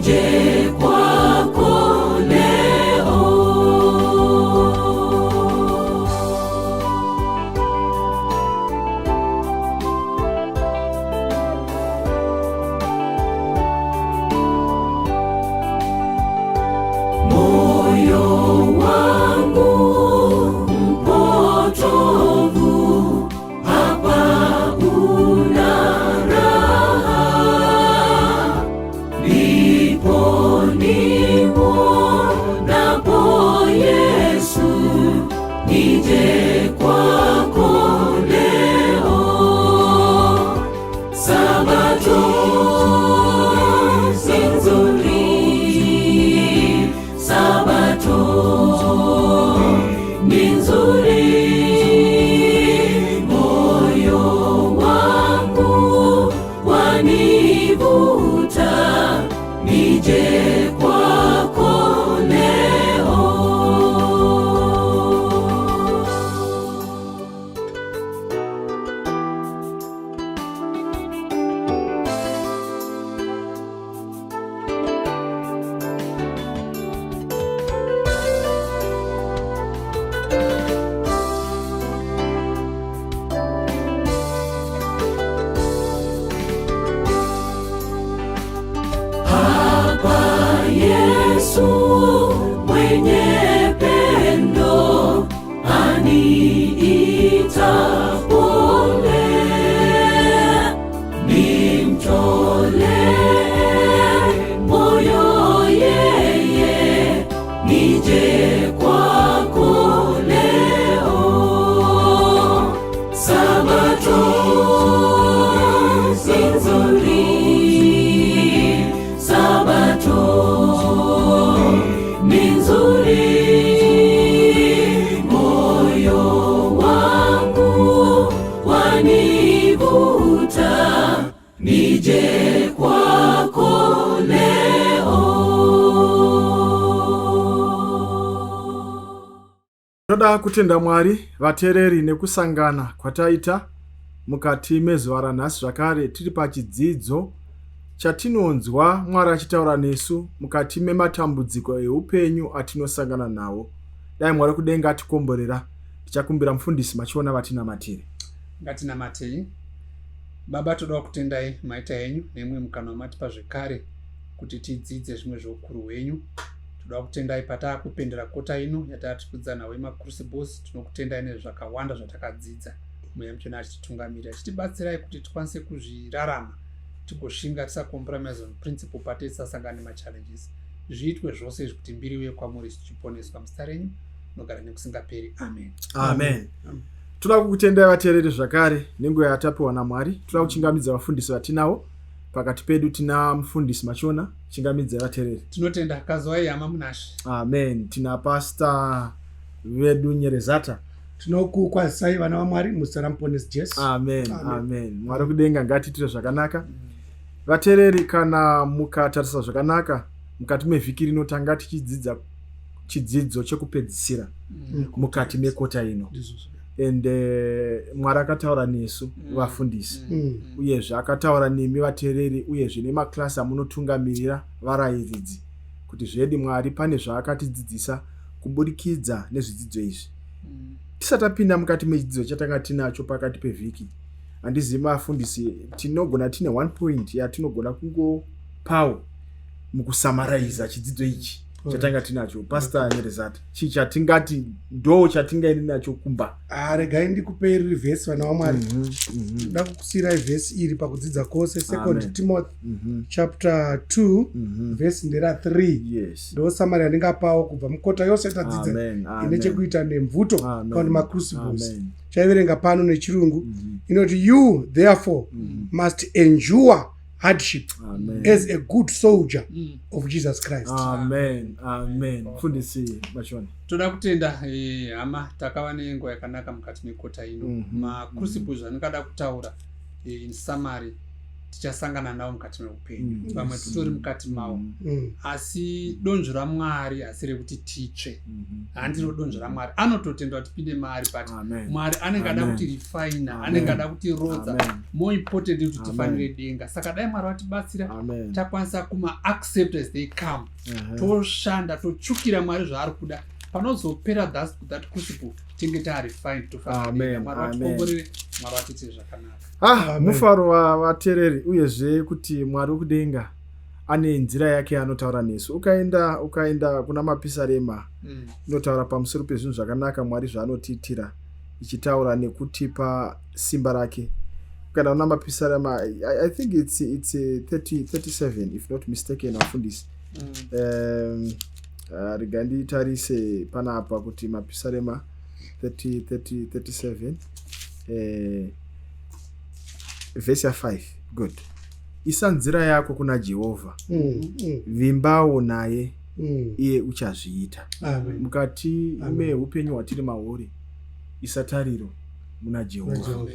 nije kwako leo. Moyo wangu mpotovu hapa una raha, ndipo nimwonapo Yesu, nije kwako leo. Sabato si nzuri, Sabato ni nzuri, moyo wangu wanivuta, nije kwako leo. Hapa Yesu mwenye pendo aniita pole, nimtolee moyo yeye, nije kwako leo. Sabato si nzuri, Sabato ni nzuri, moyo wangu wanivuta, nije kwako leo. Toda kutenda Mwari vateereri nekusangana kwataita mukati mezuva ranhasi zvakare tiri pachidzidzo chatinonzwa Mwari achitaura nesu mukati mematambudziko eupenyu atinosangana nawo. Dai Mwari kudenga atikomborera, tichakumbira mufundisi Shona vatinamatire. Ngatinamatei. Baba, toda kutendai maita henyu nemwe mukana wamatipa zvekare kuti tidzidze zvimwe zveukuru hwenyu. Toda kutendai patakupendera kota ino yatatikudza nawo maCrucibles. Tinokutendai nezvakawanda zvatakadzidza. Mweya Mutsvene achititungamirira, achitibatsirai kuti tikwanise kuzvirarama, tigoshinga tisakompromise on principle patisasangana nemachallenges. Zviitwe zvose izvi kuti mbiri uye kwamuri tichiponeswa muzita renyu nogara nekusingaperi. Amen. Amen. Toda kukutendai vateereri zvakare nenguva yatapiwa naMwari. Toda kuchingamidza vafundisi vatinawo. Pakati pedu tina mufundisi Shona, chingamidza vateereri. Tinotenda kazwai hama munashe. Amen. Tina pastor vedu Nyerezata. Tinokukwazisai vana vaMwari muzita raMuponesi Jesu. Amen. Amen. Mwari kudenga ngatiitire zvakanaka. Vateereri, kana mukatarisa zvakanaka mukati mevhiki rino tanga tichidzidza chidzidzo chekupedzisira mukati mekota ino. Ende Mwari akataura nesu vafundisi, uyezve akataura nemi vateereri, uyezve nemaklasi amunotungamirira varayiridzi, kuti zvedi Mwari pane zvaakatidzidzisa kuburikidza nezvidzidzo izvi. Tisatapinda mukati mechidzidzo chatanga tinacho pakati pevhiki, handizivi vafundisi, tinogona tine 1 point yatinogona kungopawo mukusamaraiza chidzidzo ichi chatanga tinacho. Pastor Nyerezata, chatingati ndo chatingaenda nacho kumba. Regai ndikupei vhesi vana vaMwari. Ndoda kukusiyirai vhesi iri pakudzidza kwose. 2 Timothy chapter 2 vhesi ndera 3. Ndo samari yandingapawo kubva mukota yose tadzidza ine chekuita nemvuto kana maCrucibles. Chaiverenga pano nechirungu inoti, you therefore must endure hardship as a good soldier of Jesus Christ. Amen. Amen. Fundisi Shona. Toda kutenda hama takava nenguva yakanaka mukati mekota ino. maCrucibles andingada kutaura in summary tichasangana nawo mukati meupenyu. Vamwe titori mukati mawo, asi donzvo raMwari asi rekuti titsve. Handiro donzvo raMwari. Anototenda kuti tipinde maari, but Mwari anenge ada kuti refina, anenge ada kuti rodza. More important kuti tifanire denga. Saka dai Mwari vatibatsira, takwanisa kuma accept as they come. Toshanda, tochukira Mwari zvaari kuda. Panozopera that crucible tinge tarefined tofanira Mwari vatikomborere, Mwari vatite zvakanaka. Mufaro vateereri, uyezve kuti Mwari wekudenga ane nzira yake anotaura nesu. Ukaenda kuna mapisarema inotaura pamusoro pezvinhu zvakanaka Mwari zvaanotiitira, ichitaura nekutipa simba rake. Ukaenda kuna mapisarema, I think it's 37 if not mistaken, afundisi. Riganditarise panapa kuti mapisarema 37 verse 5. Good. Isa nzira yako kuna Jehovha, vimbawo naye, iye uchazviita. Mukati meupenyu hwatiri mauri, isa tariro muna Jehovha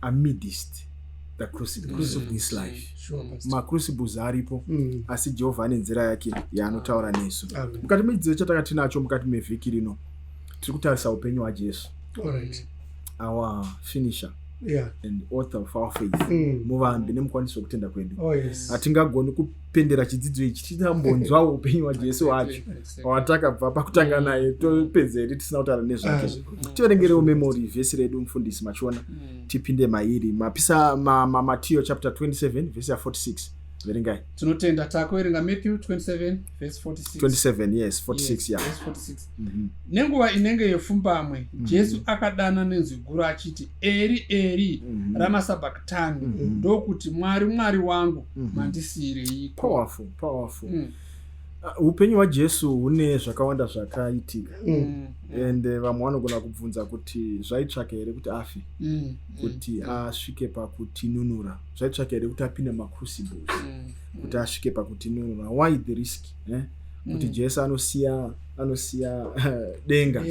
amidst the crucibles of this life. Macrucibles aripo, asi Jehovha ane nzira yake yaanotaura nesu. Mukati mechidzidzo chatakati nacho mukati mevhiki rino, tiri kutarisa upenyu hwaJesu, our finisher and author of our faith, muvambi nemukwanisi wekutenda kwedu. Hatingagoni kupendera chidzidzo ichi tichambonzwawo upenyu hwaJesu wacho watakabva pakutanga naye topedzeri tisina kutaura nezvake. Tiverengerewo memory vhesi redu mufundisi Machona, tipinde mairi Matthew chapter 27 verse 46. Verengai. Tinotenda takuverenga Matthew 27 verse 46. 27, yes, 46, yeah. Verse 46. Nenguva inenge yepfumbamwe, Jesu akadana nenzwi guru achiti, Eri, Eri, rama sabakitani, ndokuti Mwari, Mwari wangu, mandisiyireiko. Powerful. Upenyu hwaJesu hune zvakawanda zvakaitika, and vamwe vanogona kubvunza kuti zvaitsvaka here kuti afe, kuti asvike pakutinunura, zvaitsvaka here kuti apinde macrucibles, kuti asvike pakutinunura. Why the risk? Kuti Jesu anosiya denga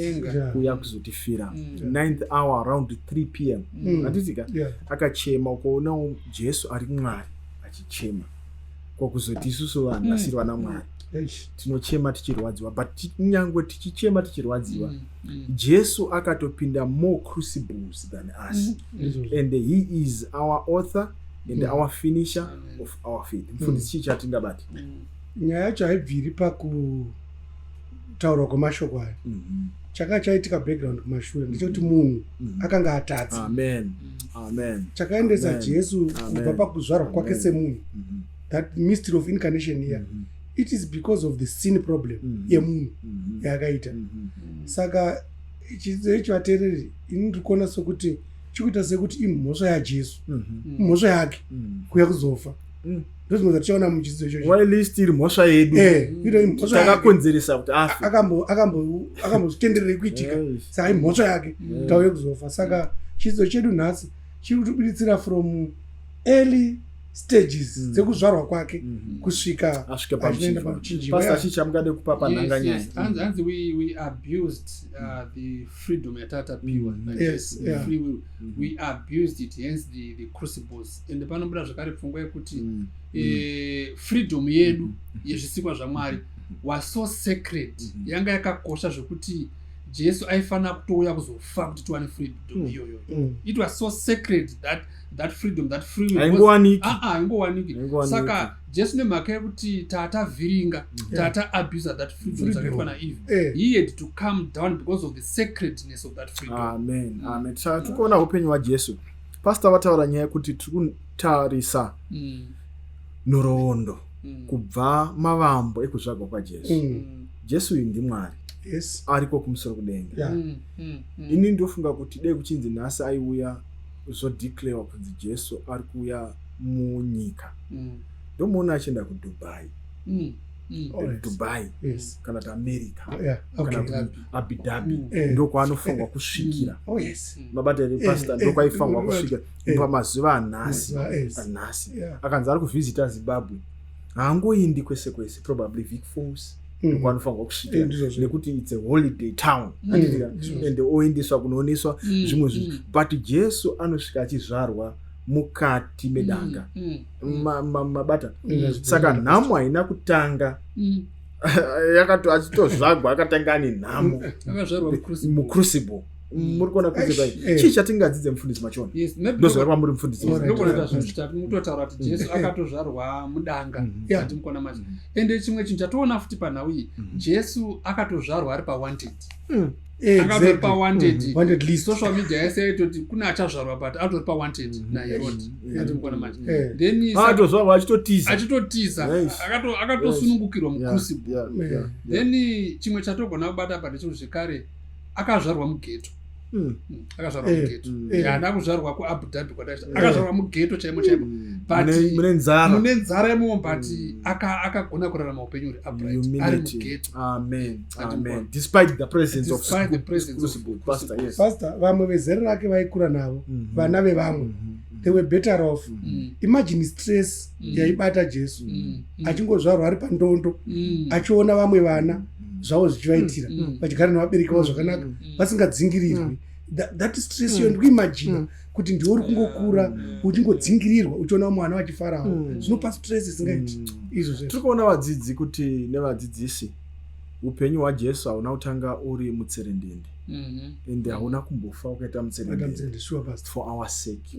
kuya kuzotifira. 9th hour around 3 p.m. Atitika akachema, ukaona Jesu ari Mwari achichema, kwa kuzoti isusu vanhu asiri vana Mwari tinochema tichirwadziwa, but nyangwe tichichema tichirwadziwa, Jesu akatopinda more crucibles than us, and he is our author and our finisher of our faith. Mfundisi chii chatingabati? Nyaya yacho haibviri pakutaurwa kwemashoko ayo. Chakachaitika background kumashure ndechoti munhu akanga atadza. Amen. Chakaendesa Jesu kubva pakuzvarwa kwake semunhu, that mystery of incarnation here, it is because of the sin problem yemunhu yakaita. Saka chidzidzo ichi vateereri, ini ndiri kuona sokuti chikuita sekuti imhosva yaJesu, mhosva yake kuya kuzofa. Ndozvimwe zatichaona muchidzidzo ichocho. While still mhosva yedu takakonzeresa kuti afe, akambozvitenderere kuitika, saka imhosva yake tauye kuzofa. Saka chidzidzo chedu nhasi chiri kutibuditsira from early stages dzekuzvarwa kwake kusvika achinoenda pamuchinjikwa. Pastor chicha mungade kupa panhanga nyaya. Hanzi we abused the freedom yatatapiwa, free will. We abused it, hence the crucibles. And panobuda zvakare pfungwa yekuti freedom yedu yezvisikwa zvaMwari was so sacred, yanga yakakosha zvokuti Jesu aifanira kutouya kuzofa kuti tiwane freedom iyoyo. It was so sacred that freedom, that free will aingowaniki. Saka Jesu nemhaka yekuti tatavhiringa, abuse that freedom zvakaitwa naEve, he had to come down because of the sacredness of that freedom. Amen. Saka tikuona upenyu hwaJesu. Pastor vataura nyaya yekuti tiri kutarisa nhoroondo kubva mavambo ekuzvarwa kwaJesu. Jesu uyu ndiMwari, ariko kumusoro kudenga. Ini ndofunga kuti dei kuchinzi nhasi aiuya zvodeclare kunzi Jesu ari kuuya munyika. Ndomuona achienda kuDubai. Dubai kana kuti America kana kuti Abu Dhabi, ndokwaanofungwa kusvikira. Mabata pastor ndokwaifungwa kusvikira pamazuva anhasi. Akanzi ari kuvhizita Zimbabwe, haangoindi kwese kwese, probably Vic Falls ndokwaanofungwa kusvikira nekuti it's a holiday town, and oendeswa kunooneswa zvimwe zvinhu. But Jesu anosvika achizvarwa mukati medanga mabata. Saka nhamo haina kutanga achitozvagwa akatanga ane nhamo mucrucible. Muri kuona kuti chii chatingadzidze mufundisi Machona? Ndozvara kwamuri mufundisi. Mutotaura kuti Jesu akatozvarwa mudanga ati mukona macho. Ende chimwe chinhu chatoona futi panhau iyi, Jesu akatozvarwa ari pawanted. Akatori pawanted list. Social media yese yaitoti kuna achazvarwa but atori pawanted naHerod ati mukona macho. Then atozvarwa achitotiza akatosunungukirwa mucrucible. Then chimwe chatogona kubata pa ndechekuti zvekare akazvarwa mugeto. Akazvarwa mugeto. Haana kuzvarwa kuAbu Dhabi kwadaita. Akazvarwa mugeto chaimo. But mune nzara yemo but akagona kurarama upenyu hweupright ari mugeto. Amen. Despite the presence of crucible. Pastor, yes. Pastor, vamwe vezera rake vaikura navo, vana vevamwe. They were better off. Imagine stress yaibata Jesu. Achingozvarwa ari pandondo, achiona vamwe vana zvavo zvichivaitira, vachigara navabereki vavo zvakanaka, vasingadzingirirwi. That stress yo ndikuimagina kuti ndiwe uri kungokura uchingodzingirirwa uchiona mwana wachifarawo. Zvinopa stress isingaiti izvo zvese. Tiri kuona vadzidzi kuti nevadzidzisi upenyu hwaJesu hauna kutanga uri mutserendende. Ende hauna kumbofa ukaita mutserendende for our sake.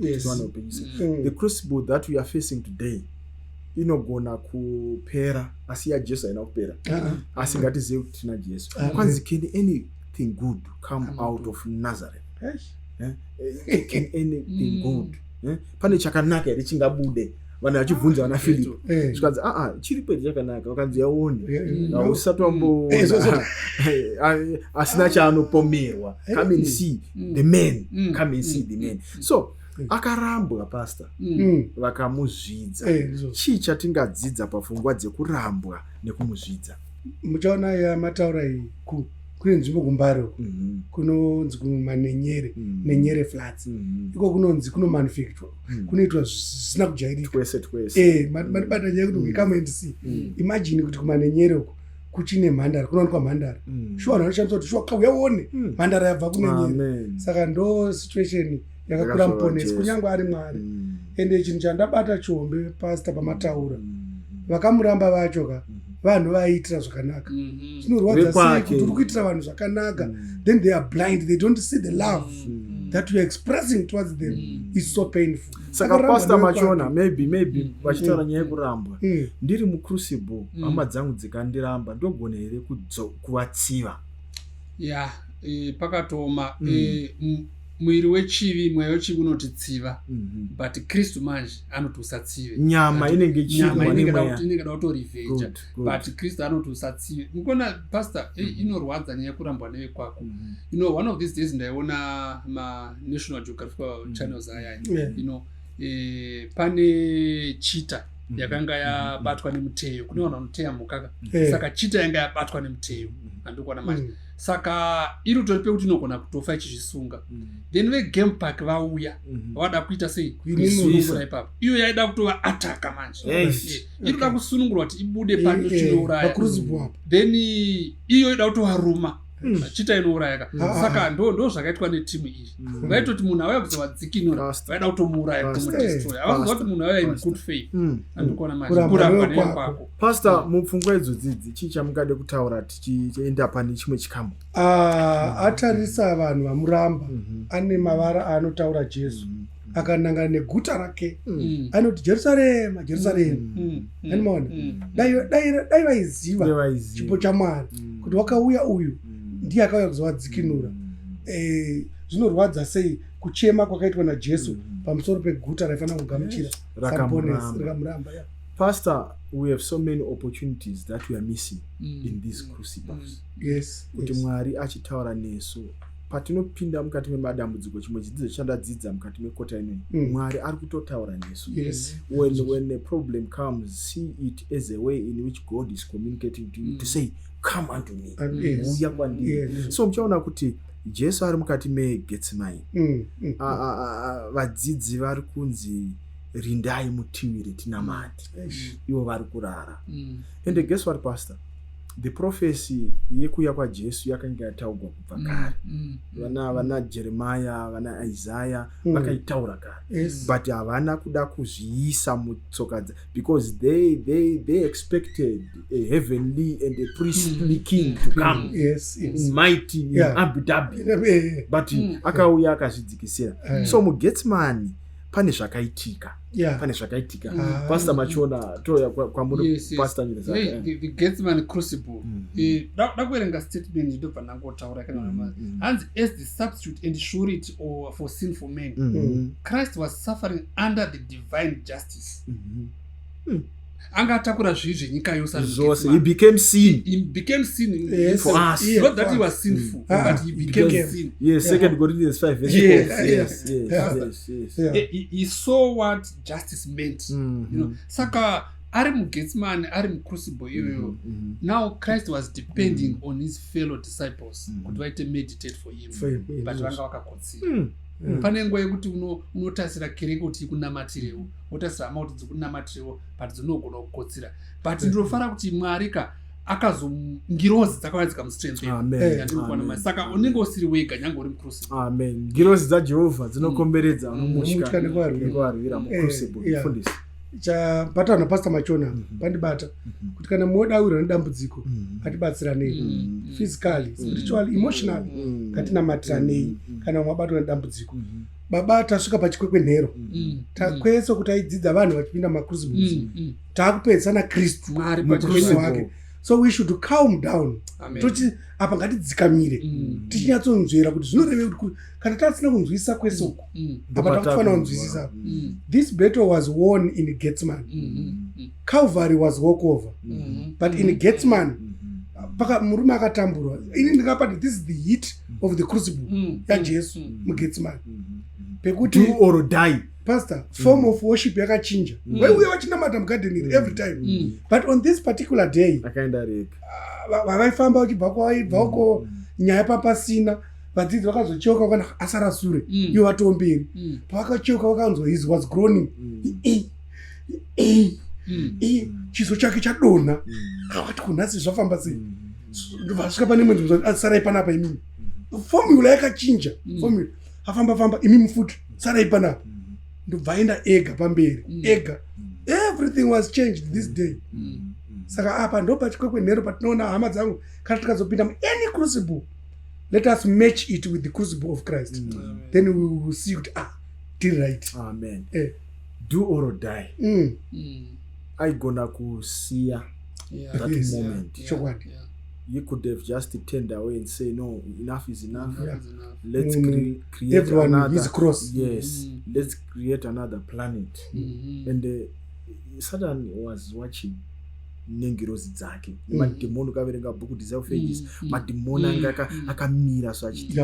The crucible that we are facing today inogona kupera, asi yaJesu haina kupera. Asi ngatizive kuti tina Jesu. Kwanzi can anything good come out of Nazareth? Can anything good? Pane chakanaka here chingabude. Vanhu vachibvunza vana Philip. Zvikanzi chiri pedi chakanaka, vakanzi yaone. Usati wambo asina chaanopomerwa. Come and see the man. Come and see the man. So akarambwa pastor, vakamuzvidza. Chii chatingadzidza pafungwa dzekurambwa nekumuzvidza? Muchaona yamataura iyi kune nzvimbo kumbaro kunonzi kumanenyere, nenyere flats. Iko kunonzi kuno manufacture, kunoitwa zvisina kujairika twese. Madibata nyaya kuti ukama and see. Imagine kuti kumanenyere uko kuchine mhandara, kunowanikwa mhandara. Shuwa vanoshandisa kuti shuwa kauyaone mhandara yabva kunenyere. Saka ndo situation yakakura muponesi kunyange ari Mwari. Ende chinhu chandabata chombe pastor pamataura, vakamuramba vacho vanhu vaiitira zvakanaka. Zvinorwadza sei kuti uri kuitira vanhu zvakanaka, then they are blind, they don't see the love that you are expressing towards them. Is so painful. Saka pastor Machona, maybe vachitaura nyaya yekurambwa, ndiri mucrucible, hama dzangu dzikandiramba, ndogona here kuvatsiva? Pakatoma mwiri wechivi, mweya wechivi unotitsiva, but Kristu manje anoti usatsive. Nyama inenge inenge da kutoriveja, but Kristu anoti usatsive. Mukona pastor, inorwadza nyaya yekurambwa newe kwako. You know, one of these days ndaiona National Geographic channels aya. You know, pane cheetah yakanga yabatwa nemuteyo. Kune vanhu vanoteya mukaka. Saka cheetah yanga yabatwa nemuteyo. Andikuona manje. Saka iri toripe kuti inogona kutofa ichizvisunga. Then vegame park vauya vada kuita sei kuisunungura ipapo. Iyo yaida kutova ataka manje. Inoda kusunungurwa kuti ibude pano chinouraya. Then iyo ida kutovaruma chita inouraya. Saka ndo zvakaitwa netimu iyi. Vaitoti munhu auya kuzovadzikinura, vaida kutomuuraya kumudestroy. Havakuziva kuti munhu auya in good faith. Andikuona manje kuramba nekwako. Pastor, mupfungwa idzodzidzi chii chamungade kutaura tichienda pane chimwe chikamu? Atarisa vanhu vamuramba, ane mavara anotaura Jesu. Akananga neguta rake, anoti Jerusalema, Jerusalema. Animaona? Dai vaiziva chipo chaMwari kuti wakauya uyu ndiye akauya kuzovadzikinura. Zvinorwadza sei kuchema kwakaitwa naJesu pamusoro peguta raifanira kugamuchira rakamuramba. Pastor, we have so many opportunities that we are missing in these crucibles. Yes. Kuti Mwari achitaura nesu patinopinda mukati memadambudziko, chimwe chidzidzo chandadzidza mukati mekota ino, Mwari ari kutotaura nesu. When a problem comes, see it as a way in which God is communicating to you to say, come unto me. Uya kwandiri. So mchaona kuti Jesu ari mukati meGethsemane. Vadzidzi vari kunzi rindai mutiwire tinamati. Ivo vari kurara. And guess what, pastor? the prophecy yekuya kwajesu yakanga yataurwa kubva kare. Vana Jeremiah, vana Isaiah vakaitaura kare, but havana kuda kuzviisa mutsoka, because they expected a heavenly and a priestly king to come, mighty, abidabi, but akauya akazvidzikisira. So muGethsemane pane zvakaitika. Pastor Machona toya kwamuri pastor the Gethsemane crucible. Dakuerenga statement ndobva nangotaura kana hanzi as the substitute and surety or for sinful men, Christ was suffering under the divine justice. Anga atakura zvinhu zvenyika yose. He became sin. He became sin for us. Not that he was sinful, but he became sin. Yes, 2 Corinthians 5 verse 4. He saw what justice meant. You know, saka ari muGethsemane, ari mucrucible iyoyo. Now Christ was depending on his fellow disciples kuti vaite meditate for him, but vanga vakakotsira. Pane nguva yekuti unotasira kereke kuti ikunamatirewo, wotasira hama kuti dzikunamatirewo, but dzinogona kukotsira. But ndinofara kuti Mwari ngirozi dzakauya dzikamustrengthen. Saka unenge usiri wega nyange uri mucrucible. Amen. Ngirozi dzaJehovha dzinokomberedza vanomutya nekuvarwira mucrucible. Fundisa chabata napastor Machona pandibata kuti kana modawirwa nedambudziko atibatsiranei physically, spiritually, emotionally, katinamatiranei kana mwabatwa nedambudziko. Baba tasvika pachikwekwenhero takwese kuti aidzidza vanhu vachipinda macrucibles, taakupedzana Kristu mupenyu wake. So we should calm down. Tochi apa ngatidzikamire tichinyatsonzvera kuti zvinoreve kuti kana tasina kunzwisisa kwese uko apa takufanira kunzwisisa. This battle was won in Gethsemane. Calvary was walkover, but in Gethsemane paka murume akatamburwa. Ini ndingapati this is the heat of the crucible yaJesu muGethsemane, pekuti do or die. Pastor, form of worship yakachinja. We wachinamata mugarden every time, but on this particular day vavaifamba vachibva uko nyaya papasina, vadzidzi vakazocheuka vakana asara sure ivo vatoo mberi. Pavakacheuka vakanzwa his was groaning, chiso chake chadonha. Vakati kunhasi zvafamba sei? Vasvika pane mwe nzvimbo sarai panapa imimi. Formula yakachinja. Formula afamba imi mufuti sarai panapa. Ndobvaenda ega pamberi ega. Everything was changed this day. Saka apa ndo pachikwekwenhero patinoona hama dzangu kana tikazopinda any crucible, let us match it with the crucible of Christ. Then we will see kuti tiri right. Amen. Do or die. Aigona kusiya that moment. You could have just turned away and say, no, enough is enough. Let's create everyone another. Is cross. Yes, let's create another planet. And Satan was watching nengirozi dzake madhimoni ukaverenga bhuku Desire of Ages, madhimoni anga akamira so achiti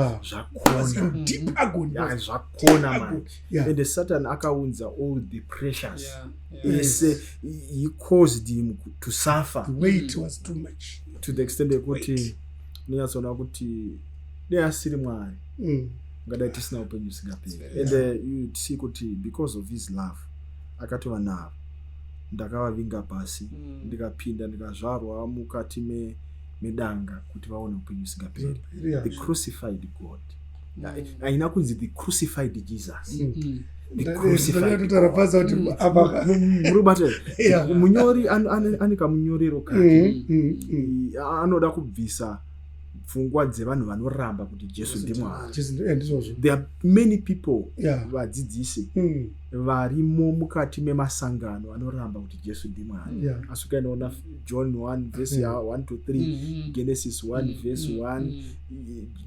zvakona manje. And Satan akaunza all the pressures. He caused him to suffer. The weight was too much, to the extent yekuti ndinyatsona kuti neasiri Mwari ngadai tisina upenyu usingaperi. And you see kuti because of his love akatova navo, ndakavavinga pasi, ndikapinda ndikazvarwa mukati medanga kuti vaone upenyu usingaperi. The crucified God. Haina kunzi the crucified Jesus. Munyori ane kamunyorero kake, anoda kubvisa pfungwa dzevanhu vanoramba kuti Jesu ndimwari. There are many people vadzidzisi varimo mukati memasangano anoramba kuti Jesu ndimwari. Asi ukaona John 1 verse 1 to 3, Genesis 1 verse 1,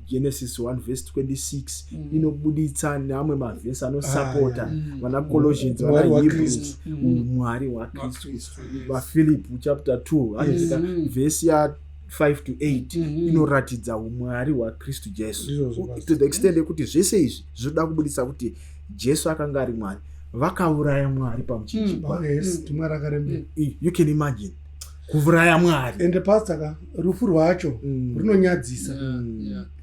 Genesis 1 verse 26, inobuditsa namwe mavhesi anosapota vana Colossians, vana Hebrews, umwari hwaKristu. VaPhilip chapter 2 anoita verse ya 5 to 8 inoratidza umwari hwaKristu Jesu, to the extent yekuti zvese izvi zvoda kubudisa kuti Jesu akanga ari Mwari. Vakauraya Mwari pamuchinjikwa. You can imagine kuuraya Mwari. And pastor rufu rwacho runonyadzisa.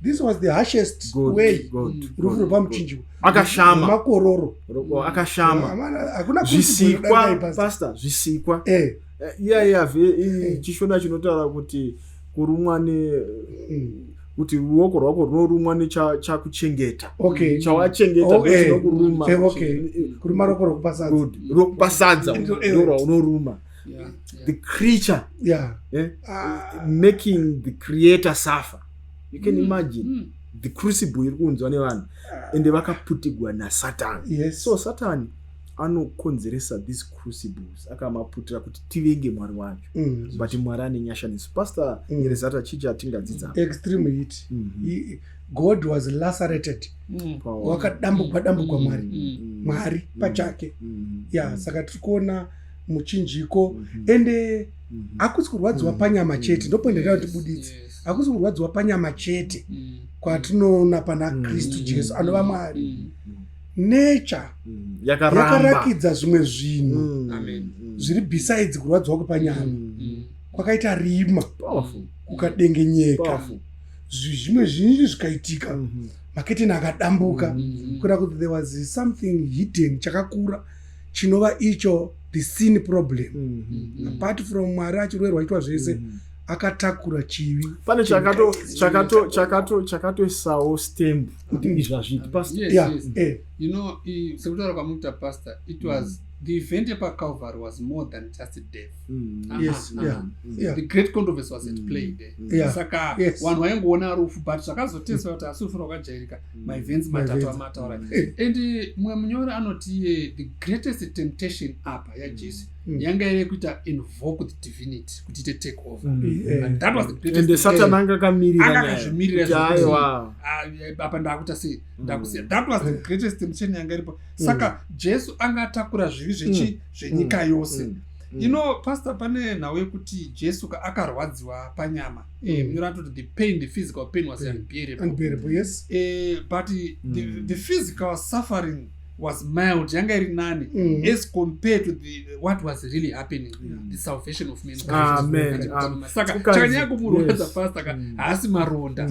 This was the harshest way. Rufu rwapamuchinjikwa akashama makororo akashama hakuna zvisikwa pastor, zvisikwa chishona chinotaura kuti kurumwa kuti ruoko rwako runorumwa nechakuchengeta chawachengeta ndinokuruma kuruma roko rokupasadza ndorwaunoruma the creature making the creator suffer. You can imagine the crucible iri kunzwa nevanhu ende vakaputigwa naSatani. So Satani anokonzeresa these crucibles akamaputira kuti tivenge Mwari wacho but Mwari ane nyasha nesu. Pastor Nyerezata chicha tingadzidza extreme heat. God was lacerated. Wakadambukwa Mwari pachake. Saka tirikuona muchinjiko ende akusi kurwadziwa panyama chete. Ndopoendera kuti buditsi akusi kurwadziwa panyama chete kwatinoona pana Kristu Jesu anova Mwari. Nature yakarakidza zvimwe zvinhu zviri besides kurwadziwa kwepanyama. Kwakaita rima kukadengenyeka zvimwe zvinji zvikaitika maketeni akadambuka kuda kuti there was something hidden chakakura chinova icho the sin problem. Apart from Mwari achirwerwa itwa zvese akatakura chivi. Pane chakatoisawo stamp kuti izvi hazviti pastor. You know, sekutaura kwamuita pastor, it was the event at Calvary was more than just death. The great controversy was at play there. Saka vanhu vaingoona rufu but zvakazoteswa kuti asufura wakajairika maevents matatu amataura. And mumwe munyori anoti the greatest temptation apa yaJesu yanga iri kuita invoke the divinity kuti ite take over. And that was the greatest. And Satan angakamirira apa ndakuta sei ndakusiya. That was the greatest temptation yanga iripo. Saka Jesu angatakura zvivi zvenyika yose. You know, pastor, pane nawe kuti Jesu akarwadziwa panyama. The pain, the physical pain was unbearable. Yes. But the physical suffering was mild, yanga iri nani, as compared to what was really happening, the salvation of mankind. Amen. Saka chakanyanya kumurwadza pastor haasi maronda.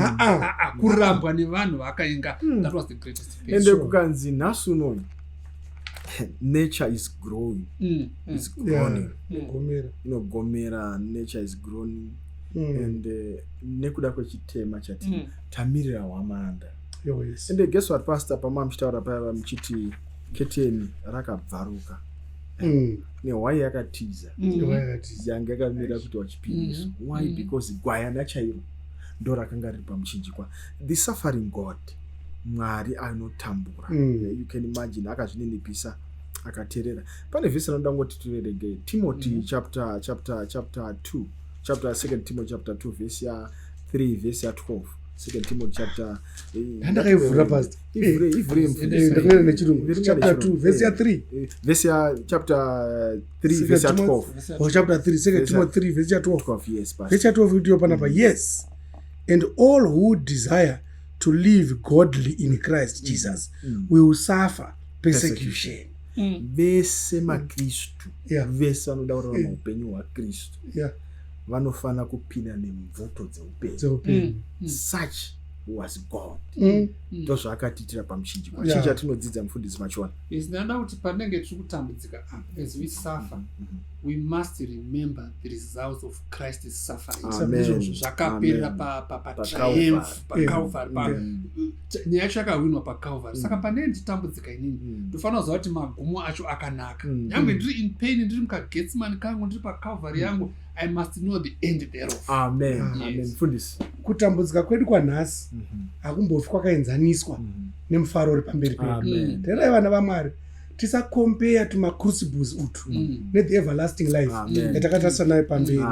Kurambwa nevanhu vakainga. That was the greatest pain. Ende kukanzi nhasi nature is growing. It's growing. Gomera, nature is growing. And nekuda kwechitema chati tamirira wamanda. And guess what, pastor, pamamuchitaura paya muchiti keteni rakabvaruka. Why yakatiza yanga yakamira kuti wachipiriso. Why? Because gwayana chairo ndo rakanga riri pamuchinjikwa. The suffering God, Mwari anotambura. You can imagine akazvinenepisa akaterera. Pane vhesi randangoti tiverenge Timothy chapter 2, chapter 2 Timothy chapter 2 verse ya 3 verse ya 12. 2 Timothy chapter ndakaivhura pastor chapter 2 verse ya 3 verse ya chapter 3 verse ya 12. Chapter 3 2 Timothy 3 verse ya 12. Yes, pastor. Verse ya 12 ndiyo panapa. Yes, and all who desire to live godly in Christ Jesus will suffer persecution. Vese maKristu vese vanoda kurarama upenyu hwaKristu vanofana kupinda nemvoto dzeupenyu. Such was God. Ndozvaakatiitira pamuchinjikwa. Chii chatinodzidza mufundisi Machona? Ndinoda kuti panenge tiri kutambudzika as we suffer, we must remember the results of Christ's suffering. Zvakaperera patriumph paCalvary. Nyaya yacho yakawinwa paCalvary. Saka panenge titambudzika inini tofanira kuziva kuti magumo acho akanaka. Nyangwe ndiri in pain, ndiri mukaGethsemane kangu, ndiri paCalvary yangu, I must know the end thereof. Amen. Amen. Fundisi. Kutambudzika kwedu kwanhasi hakumbofi kwakaenzaniswa nemufaro uri pamberi pedu. Terai vana vaMwari, tisacompare tumacrucibles utu nethe everlasting life yatakatariswa nayo pamberi.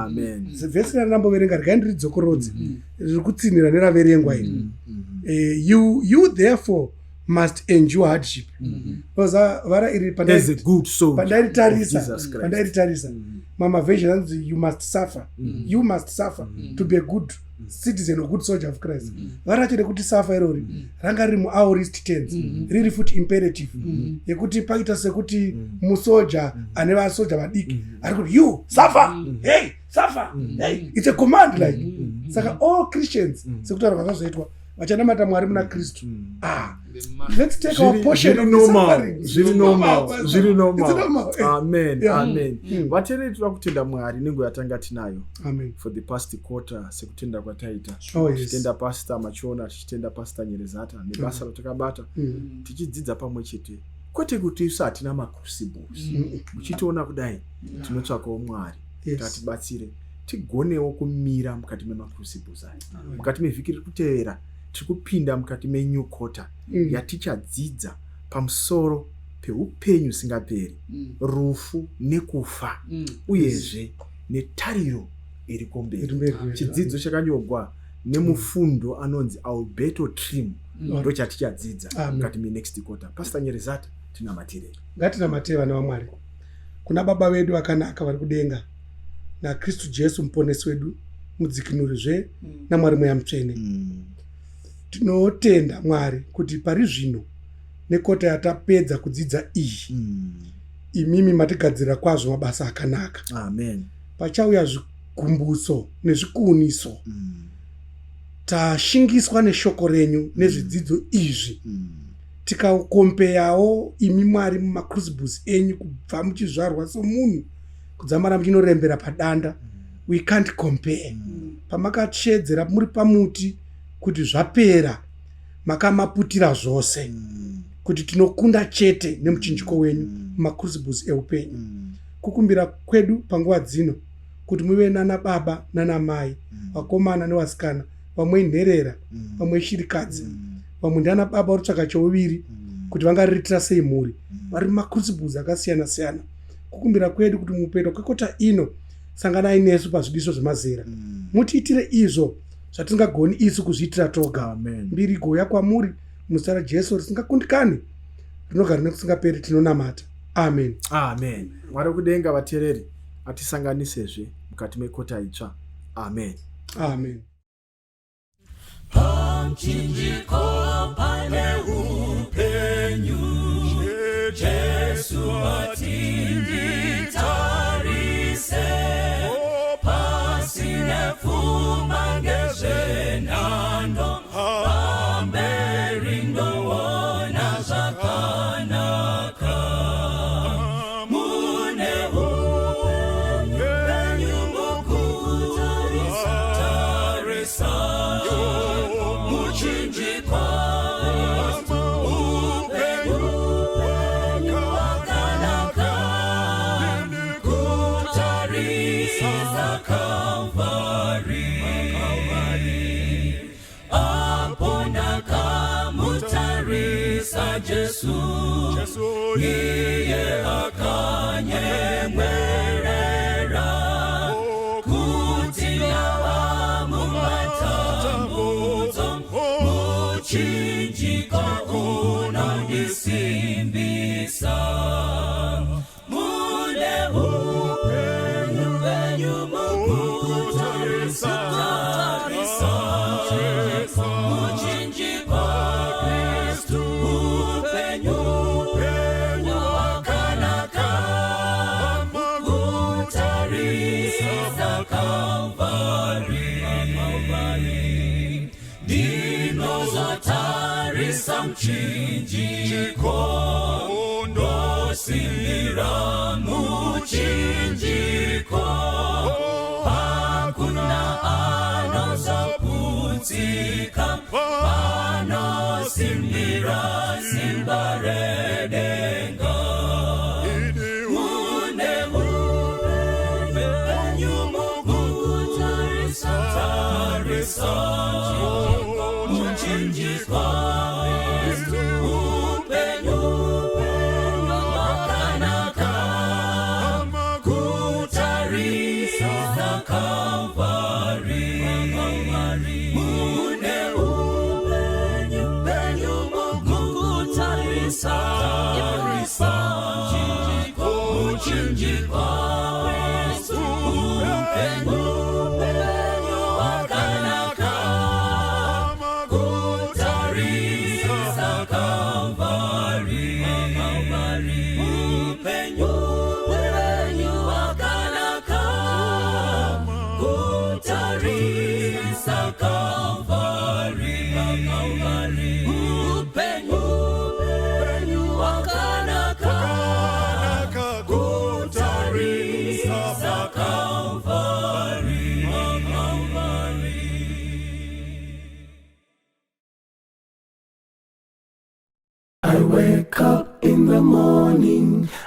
Vhesi randamboverenga regai ndiridzokorodze riri kutsinira neraverengwa iri. You therefore must endure hardship. Because vara iri pandaitarisa mama version anzi you must suffer. You must suffer to be a good citizen or good soldier of Christ. Varachide kuti suffer irori ranga riri muaorist tense, riri futi imperative yekuti paita sekuti musoja ane vasoja vadiki ari kuti you suffer, hey suffer, hey, it's a command like. Saka all Christians sekutaura kwakazoitwa vachanamata Mwari muna Kristu. Let's take our portion of the suffering. Zviri normal. Amen. Vateereri toda kutenda Mwari nenguva yatanga tinayo. Amen. For the past quarter sekutenda kwataita. Yes. Tichitenda Pastor Machona, tichitenda Pastor Nyerezata nebasa ratakabata. Tichidzidza pamwe chete. Kwete kuti isu hatina macrucibles. Uchitoona kudai tinotsvakawo Mwari kuti atibatsire. Tigonewo kumira mukati memacrucibles aya. Mukati mevhiki riri kutevera tiri kupinda mukati menew quarter yatichadzidza pamusoro peupenyu usingaperi, rufu nekufa, uyezve netariro iri kumberi. Chidzidzo chakanyorwa nemufundo anonzi Alberto Trim ndo chatichadzidza mukati menext quarter. Pastor Nyerezata, tinamatirei. Ngatinamatire vana vaMwari kuna baba vedu vakanaka vari kudenga naKristu Jesu muponesi wedu mudzikinurizve naMwari mweya mutsvene. Tinotenda Mwari kuti pari zvino nekota yatapedza kudzidza iyi, imimi matigadzirira kwazvo mabasa akanaka. Amen. Pachauya zvigumbuso nezvikuuniso, tashingiswa neshoko renyu nezvidzidzo izvi, tikakompeyawo imi Mwari mumacrucibles enyu kubva muchizvarwa somunhu kudzamara muchinorembera padanda. We can't compare. Pamakachedzera muri pamuti kuti zvapera, makamaputira zvose kuti tinokunda chete nemuchinjiko wenyu mumacrucibles eupenyu. Kukumbira kwedu panguva dzino kuti muve nana baba nana mai, vakomana nevasikana, vamwe nherera, vamwe shirikadzi, vamwe ndana baba vari kutsvaka chouviri kuti vangariritira sei mhuri, vari mumacrucibles akasiyana siyana. Kukumbira kwedu kuti mupeto kwekota ino sanganai nesu pazvidiso zvemazera. Mutiitire izvo zvatingagoni isu kuzviitira toga. Mbiri goya kwamuri muzita raJesu risingakundikani, rinogara nekusingaperi, tinonamata. Amen. Amen. Mwari kudenga vateereri atisanganisezve mukati mekota itsva. Amen. Amen. Pamchinjiko pane upenyu, Jesu atinditarise, pasine pfuma ngezvenhando, pamberi ndoona zvakanaka. Mune upenyu mukutarisa, muchinjikwa upenyu wakanaka, kutarisa Kalvari. Apo ndakamutarisa Jesu, iye akanyemwerera, kuti ndava mumatambudzo, muchinjiko unondisimbisa. Mune upenyu mukutarisa, muchinjiko Kristu upenyu wakanaka, kutarisa Kalvari. Ndinozotarisa muchinjiko, ndosimbira muchinjiko, hakuna anozoputsika, panosimbira simba redenga. Mune upenyu mukutarisa, muchinjiko Kristu upenyu wakanaka, kutarisa Kalvari. Mune upenyu mukutarisa, muchinjiko Kristu upenyu wakanaka, kutarisa Kalvari. Upenyu wakanaka, kutarisa Kalvari.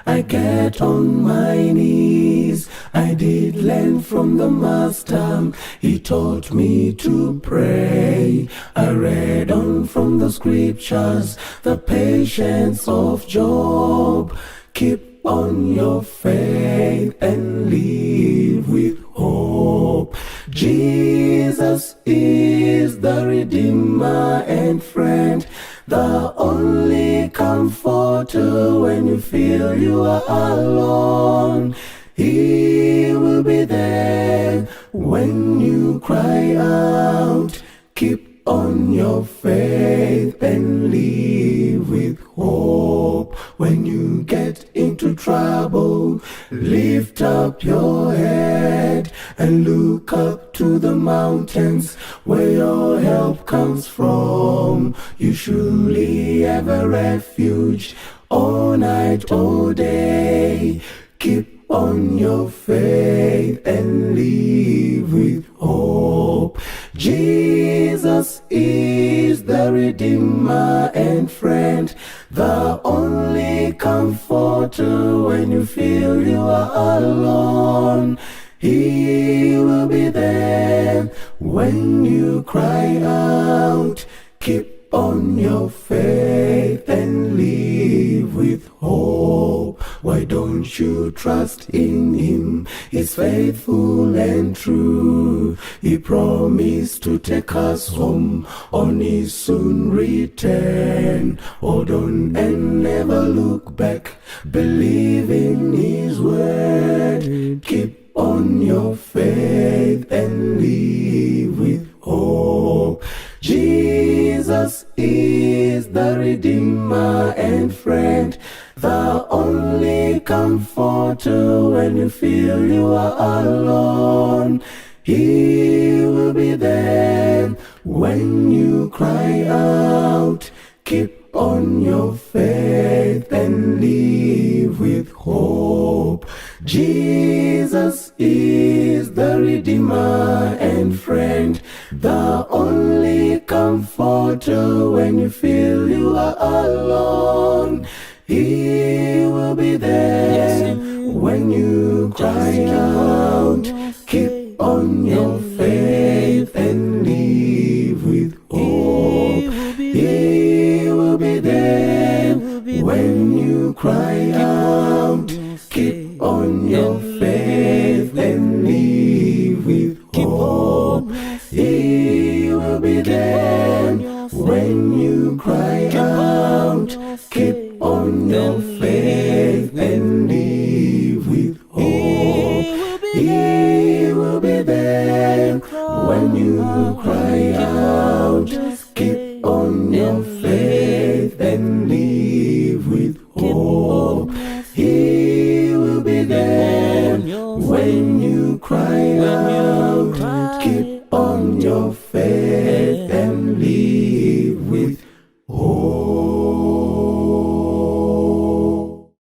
I get on my knees. I did learn from the Master. He taught me to pray. I read on from the scriptures, the patience of Job. Keep on your faith and live with hope. Jesus is the Redeemer and friend, the only comforter when you feel you are alone. He will be there when you cry out. Keep on your faith and live with hope. When you get into trouble, lift up your head and look up to the mountains where your help comes from. You surely have a refuge all night, all day. Keep on your faith and live with hope. Jesus is the Redeemer and friend, the only comforter when you feel you are alone. He will be there when you cry out. Keep on your faith and live with hope. Why don't you trust in Him? He's faithful and true. He promised to take us home on His soon return. Hold on and never look back. Believe in His word. Keep on your faith and live with hope. Jesus is the Redeemer and friend, the only comforter when you feel you are alone. He will be there when you cry out. Keep on your faith and live with hope. Jesus is the Redeemer and friend, the only comforter when you feel you are alone. He will be there when you cry out. Keep on your faith and live with hope. He will be there when you cry out. Keep on your faith and live with hope. He will be there when you cry out. Keep on your faith and live with hope. He will be there when you cry out. Keep on your faith and live with hope. He will be there when you cry out. Keep on your faith and live with hope.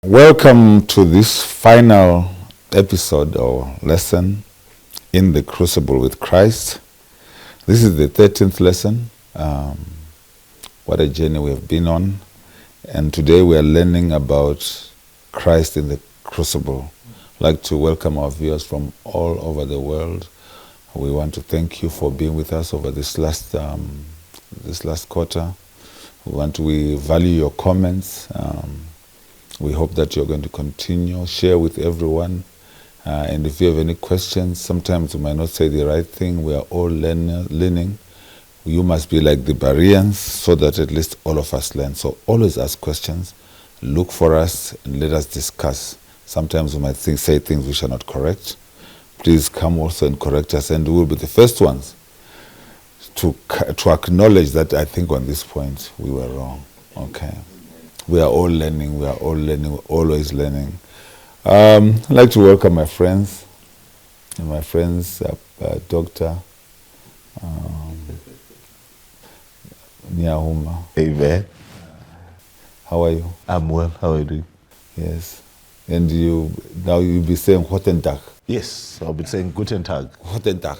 Welcome to this final episode or lesson in the Crucible with Christ. This is the 13th lesson. What a journey we have been on. And today we are learning about Christ in the Crucible. I'd like to welcome our viewers from all over the world. We want to thank you for being with us over this last quarter. We value your comments. We hope that you're going to continue, share with everyone. And if you have any questions, sometimes you might not say the right thing. We are all learning. You must be like the Bereans so that at least all of us learn. So always ask questions, look for us, and let us discuss. Sometimes we might say things which are not correct. Please come also and correct us, and we will be the first ones to acknowledge that I think on this point we were wrong. Okay. We are all learning, we're always learning. I'd like to welcome my friends, Dr. Nyahuma. Amen. How are you? I'm well. How are you doing? Yes. And you'll be saying Guten Tag. Yes, I'll be saying Guten Tag. Guten Tag.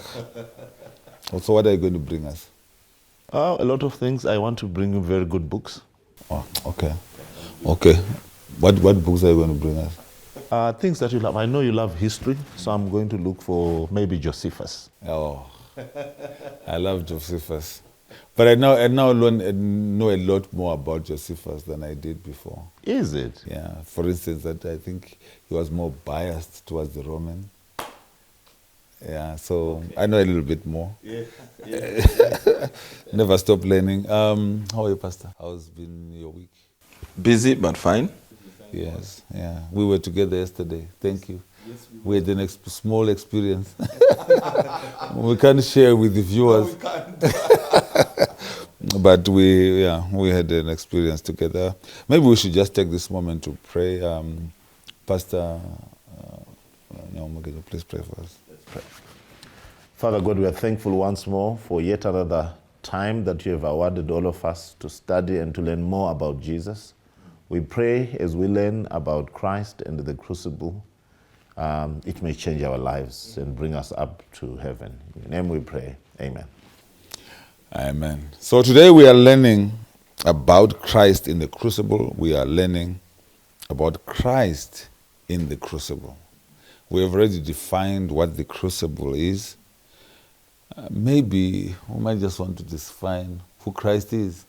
So what are you going to bring us? A lot of things. I want to bring you very good books. Oh, okay. Okay. What books are you going to bring us? Things that you love. I know you love history, so I'm going to look for maybe Josephus. Oh, I love Josephus. But I know a lot more about Josephus than I did before. Is it? Yeah. For instance, that I think he was more biased towards the Roman. Yeah, so I know a little bit more. Yeah. Never stop learning. How are you, Pastor? How's been your week? Busy but fine. Yes, yeah. We were together yesterday. Thank you. Yes, we had a small experience. We can't share with the viewers. No, we can't. But we had an experience together. Maybe we should just take this moment to pray. Pastor, can you please pray for us? Let's pray. Father God, we are thankful once more for yet another time that you have awarded all of us to study and to learn more about Jesus. We pray as we learn about Christ and the crucible, it may change our lives and bring us up to heaven. In your name we pray. Amen. Amen. So today we are learning about Christ in the crucible. We are learning about Christ in the crucible. We have already defined what the crucible is. Maybe we might just want to define who Christ is.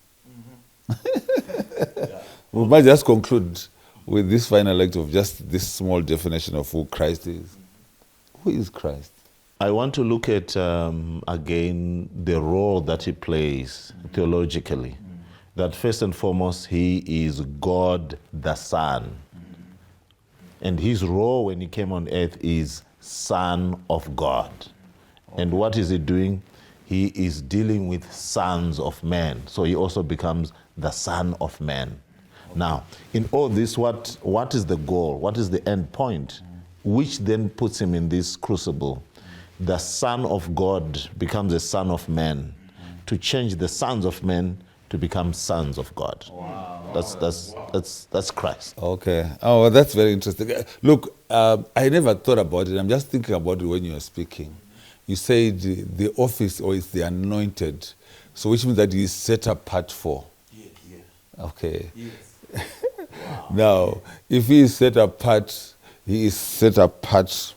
Mm-hmm. We might just conclude with this final act of just this small definition of who Christ is. Who is Christ? I want to look at, again, the role that he plays theologically. That first and foremost, he is God the Son. And his role when he came on earth is Son of God. And what is he doing? He is dealing with sons of men. So he also becomes the Son of Man. Now, in all this, what is the goal? What is the end point? Which then puts him in this crucible. The Son of God becomes a Son of Man to change the sons of men to become sons of God. Wow. That's Christ. Okay. Oh, well, that's very interesting. Look, I never thought about it. I'm just thinking about it when you were speaking. You said the office, or it's the anointed, so which means that he is set apart for. Yeah. Okay. Yes. Wow. Now, if he is set apart, he is set apart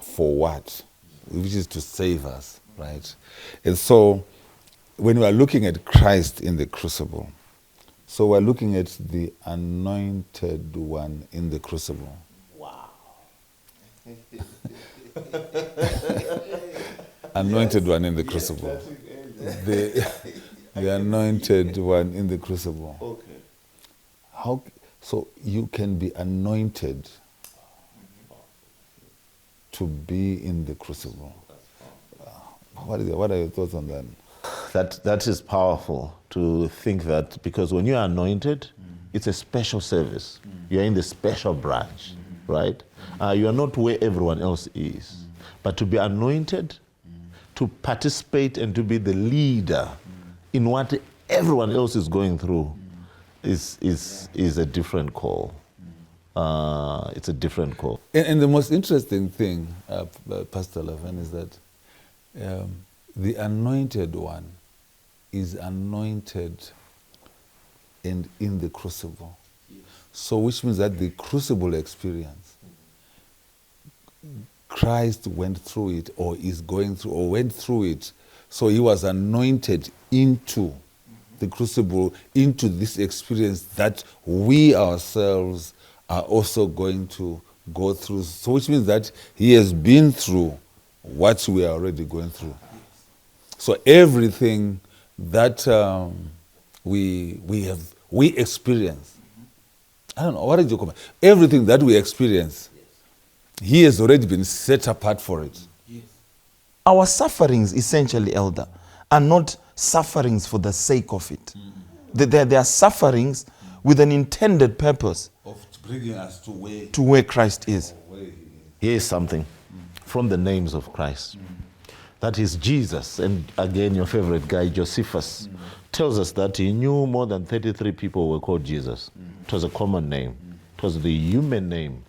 for what? Which is to save us, right? And so, when we are looking at Christ in the crucible, so we're looking at the anointed one in the crucible. Wow. Anointed one in the crucible. The anointed one in the crucible. Okay. So you can be anointed to be in the crucible. What are your thoughts on that? That is powerful to think that, because when you are anointed, it's a special service. You are in the special branch, right? You are not where everyone else is. But to be anointed, to participate and to be the leader in what everyone else is going through is a different call. It's a different call. And the most interesting thing, Pastor Lavan, is that the anointed one is anointed and in the crucible. Yes. So which means that the crucible experience, Christ went through it, or is going through, or went through it. So he was anointed into the crucible, into this experience that we ourselves are also going to go through. So which means that he has been through what we are already going through. So everything that we experience, I don't know, what did you comment? Everything that we experience, he has already been set apart for it. Yes. Our sufferings, essentially, Elder, are not sufferings for the sake of it. They are sufferings with an intended purpose Of bringing us to where Christ is. Here's something from the names of Christ. That is Jesus. And again, your favorite guy, Josephus, tells us that he knew more than 33 people were called Jesus. It was a common name. It was the human name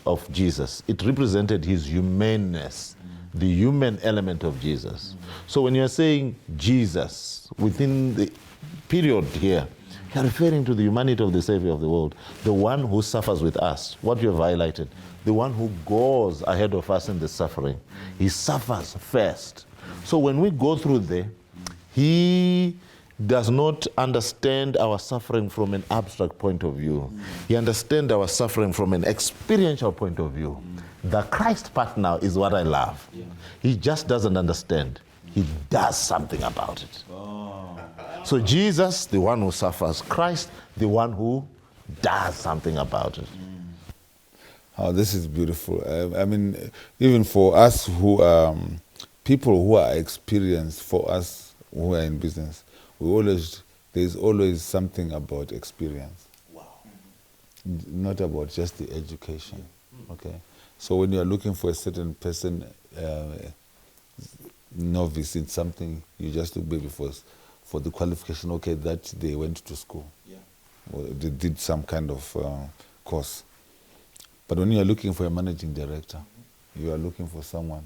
of Jesus. It represented his humanness, the human element of Jesus. So when you're saying Jesus, within the period here, You're referring to the humanity of the Savior of the world, the one who suffers with us, what you have highlighted, the one who goes ahead of us in the suffering. He suffers first. So when we go through there, he does not understand our suffering from an abstract point of view. He understands our suffering from an experiential point of view. The Christ part now is what I love. He just doesn't understand. He does something about it. So Jesus, the one who suffers. Christ, the one who does something about it. Oh, this is beautiful. I mean, even for us who are people who are experienced, for us who are in business, there's always something about experience. Wow. Not about just the education. Okay. So when you are looking for a certain person, novice in something, you just look maybe for the qualification, okay, that they went to school. Yeah. Or they did some kind of course. But when you are looking for a managing director, you are looking for someone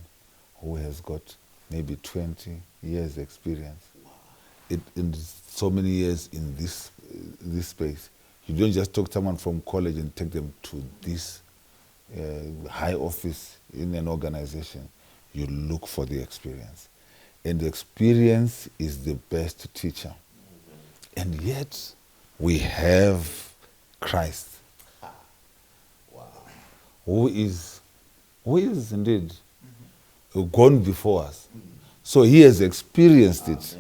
who has got maybe 20 years experience. Wow. In so many years in this space. You don't just take someone from college and take them to this high office in an organization. You look for the experience. And the experience is the best teacher. And yet, we have Christ. Wow. Who is indeed gone before us. So he has experienced it.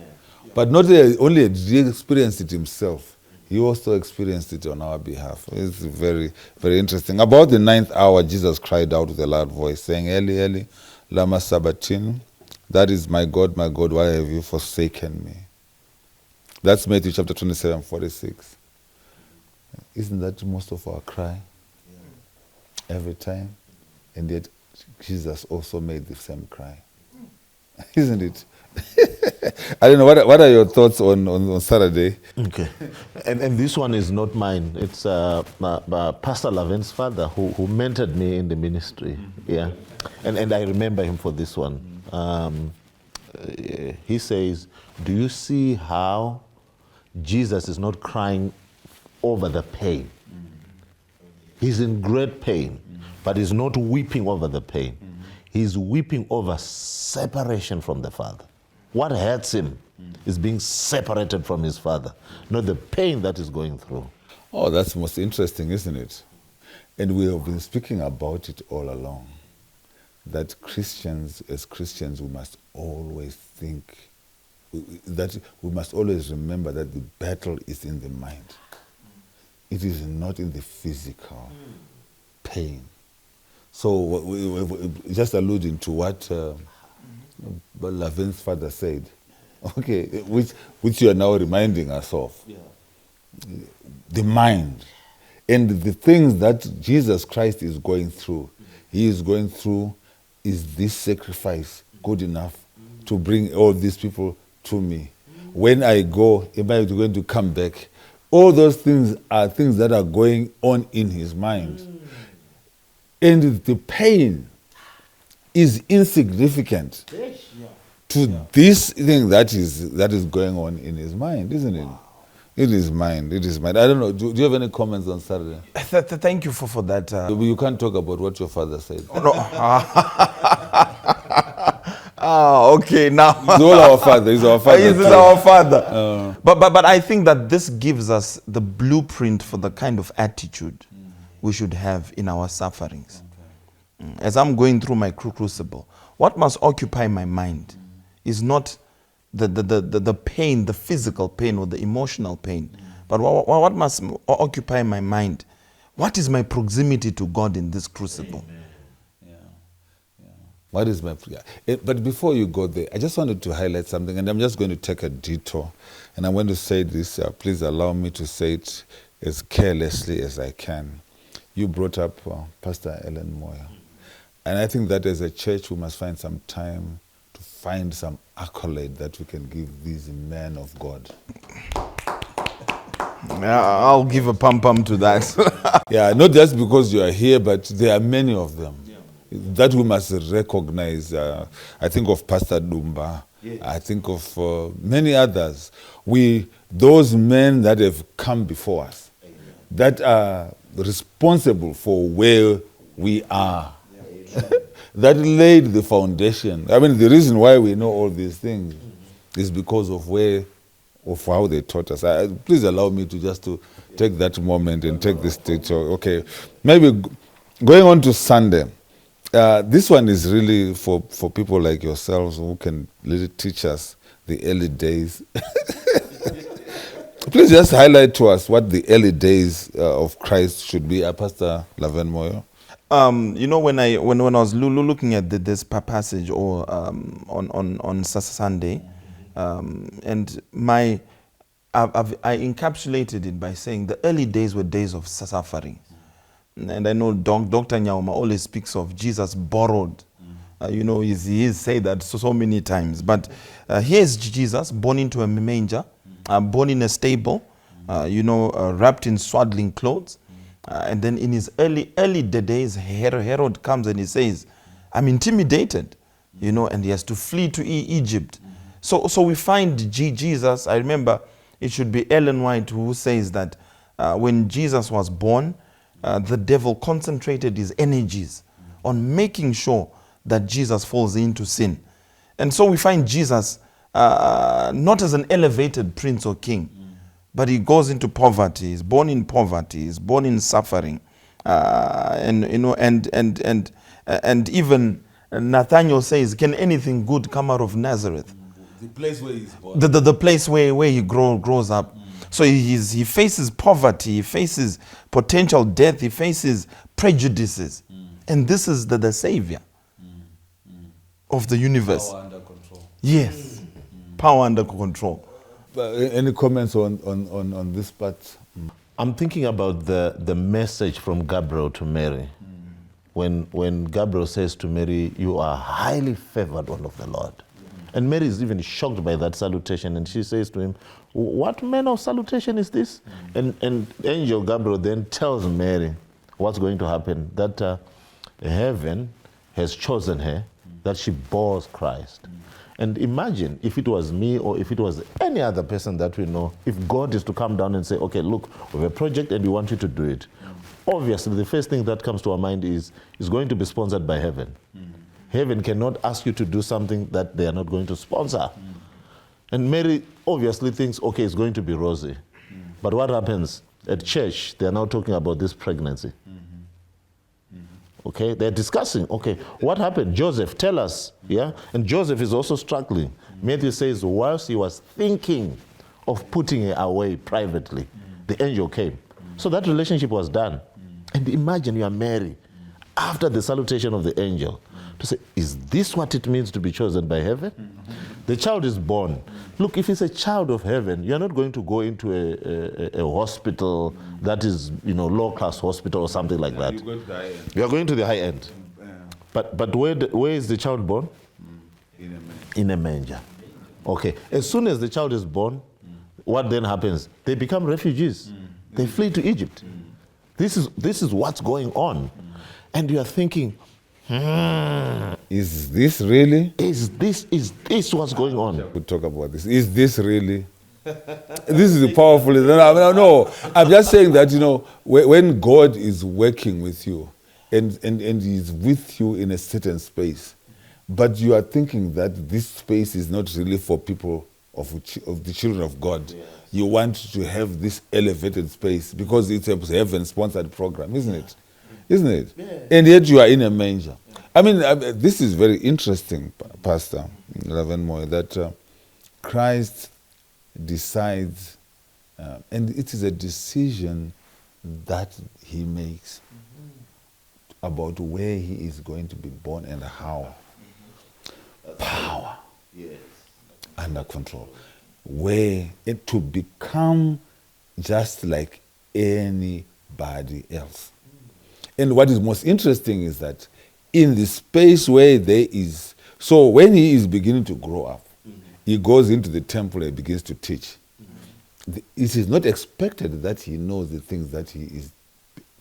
But not only did he experience it himself, he also experienced it on our behalf. It's very, very interesting. About the 9th hour, Jesus cried out with a loud voice, saying, Eli, Eli, lama sabachthani? That is, my God, why have you forsaken me? That's Matthew chapter 27:46. Isn't that most of our cry? Every time? And yet, Jesus also made the same cry. Isn't it? I don't know, what are your thoughts on Saturday? Okay. And this one is not mine. It's Pastor Laven's father who mentored me in the ministry. Yeah. And I remember him for this one. He says, do you see how Jesus is not crying over the pain? He's in great pain, but he's not weeping over the pain. He's weeping over separation from the Father. What hurts him is being separated from his Father, not the pain that he's going through. Oh, that's most interesting, isn't it? And we have been speaking about it all along, that as Christians, we must always think, that we must always remember that the battle is in the mind. It is not in the physical pain. So we just alluding to what Lavin's father said, okay, which you are now reminding us of. Yeah. The mind. And the things that Jesus Christ is going through, he is going through, is this sacrifice good enough to bring all these people to me? When I go, am I going to come back? All those things are things that are going on in his mind. And the pain is insignificant to this thing that is going on in his mind, isn't it? Wow. It is mind. I don't know. Do you have any comments on Saturday? Thank you for that. You can't talk about what your father said. No. Okay, now. He's all our father. He's our father. He's our father. But I think that this gives us the blueprint for the kind of attitude we should have in our sufferings. Okay. As I'm going through my crucible, what must occupy my mind is not the pain, the physical pain or the emotional pain, but what must occupy my mind? What is my proximity to God in this crucible? What is my... But before you go there, I just wanted to highlight something, and I'm just going to take a detour, and I'm going to say this. Please allow me to say it as carelessly as I can. You brought up Pastor Ellen Moyer, and I think that as a church we must find some time to find some accolade that we can give these men of God. I'll give a pum-pum to that. Yeah, not just because you are here, but there are many of them. That we must recognize. I think of Pastor Dumba. Yes. I think of many others. those men that have come before us, that are responsible for where we are, that laid the foundation. I mean, the reason why we know all these things is because of how they taught us. Please allow me to take that moment and take this stage. Okay, maybe going on to Sunday. This one is really for people like yourselves who can really teach us the early days. Please just highlight to us what the early days of Christ should be. Pastor Laven Moyo. When I was looking at this passage or on Sunday, and I encapsulated it by saying the early days were days of suffering. And I know Dr. Nyauma always speaks of Jesus borrowed. He's said that so many times. But here's Jesus born into a manger, born in a stable, wrapped in swaddling clothes. And then in his early days, Herod comes and he says, I'm intimidated, and he has to flee to Egypt. So we find Jesus. I remember it should be Ellen White who says that when Jesus was born, the devil concentrated his energies on making sure that Jesus falls into sin. And so we find Jesus not as an elevated prince or king, but he goes into poverty. He's born in poverty. He's born in suffering, and even Nathaniel says, "Can anything good come out of Nazareth?" The place where he's born. The place where he grows up. So he faces poverty. He faces potential death. He faces prejudices, and this is the Savior of the universe. Power under control. Yes, power under control. Any comments on this part? I'm thinking about the message from Gabriel to Mary. When Gabriel says to Mary, you are highly favored one of the Lord. And Mary is even shocked by that salutation, and she says to him, what manner of salutation is this? And angel Gabriel then tells Mary what's going to happen, that heaven has chosen her, that she bores Christ. And imagine if it was me or if it was any other person that we know, if God is to come down and say, okay, look, we have a project and we want you to do it. Obviously, the first thing that comes to our mind is going to be sponsored by heaven. Heaven cannot ask you to do something that they are not going to sponsor. And Mary obviously thinks, okay, it's going to be rosy. But what happens? At church, they are now talking about this pregnancy. Okay, they're discussing, okay, what happened? Joseph, tell us, yeah? And Joseph is also struggling. Matthew says, whilst he was thinking of putting her away privately, the angel came. So that relationship was done. And imagine you are Mary, after the salutation of the angel, to say, is this what it means to be chosen by heaven? The child is born. Look, if it's a child of heaven, you're not going to go into a hospital that is, low-class hospital or something like that. You're going to the high end. But where is the child born? In a manger. Okay. As soon as the child is born, what then happens? They become refugees. They flee to Egypt. This is what's going on. And you are thinking, is this really? Is this what's going on? We talk about this. Is this really? This is powerful. No, I'm just saying that, when God is working with you and He's with you in a certain space, but you are thinking that this space is not really for people of the children of God. Yes. You want to have this elevated space because it's a heaven-sponsored program, isn't it? Isn't it? Yeah. And yet you are in a manger. Yeah. I mean, this is very interesting, Pastor Lavenmoy, that Christ decides, and it is a decision that he makes about where he is going to be born and how. Power. Yes. Under control. Where it to become just like anybody else. And what is most interesting is that in the space where there is, so when he is beginning to grow up, he goes into the temple and begins to teach. It is not expected that he knows the things that he is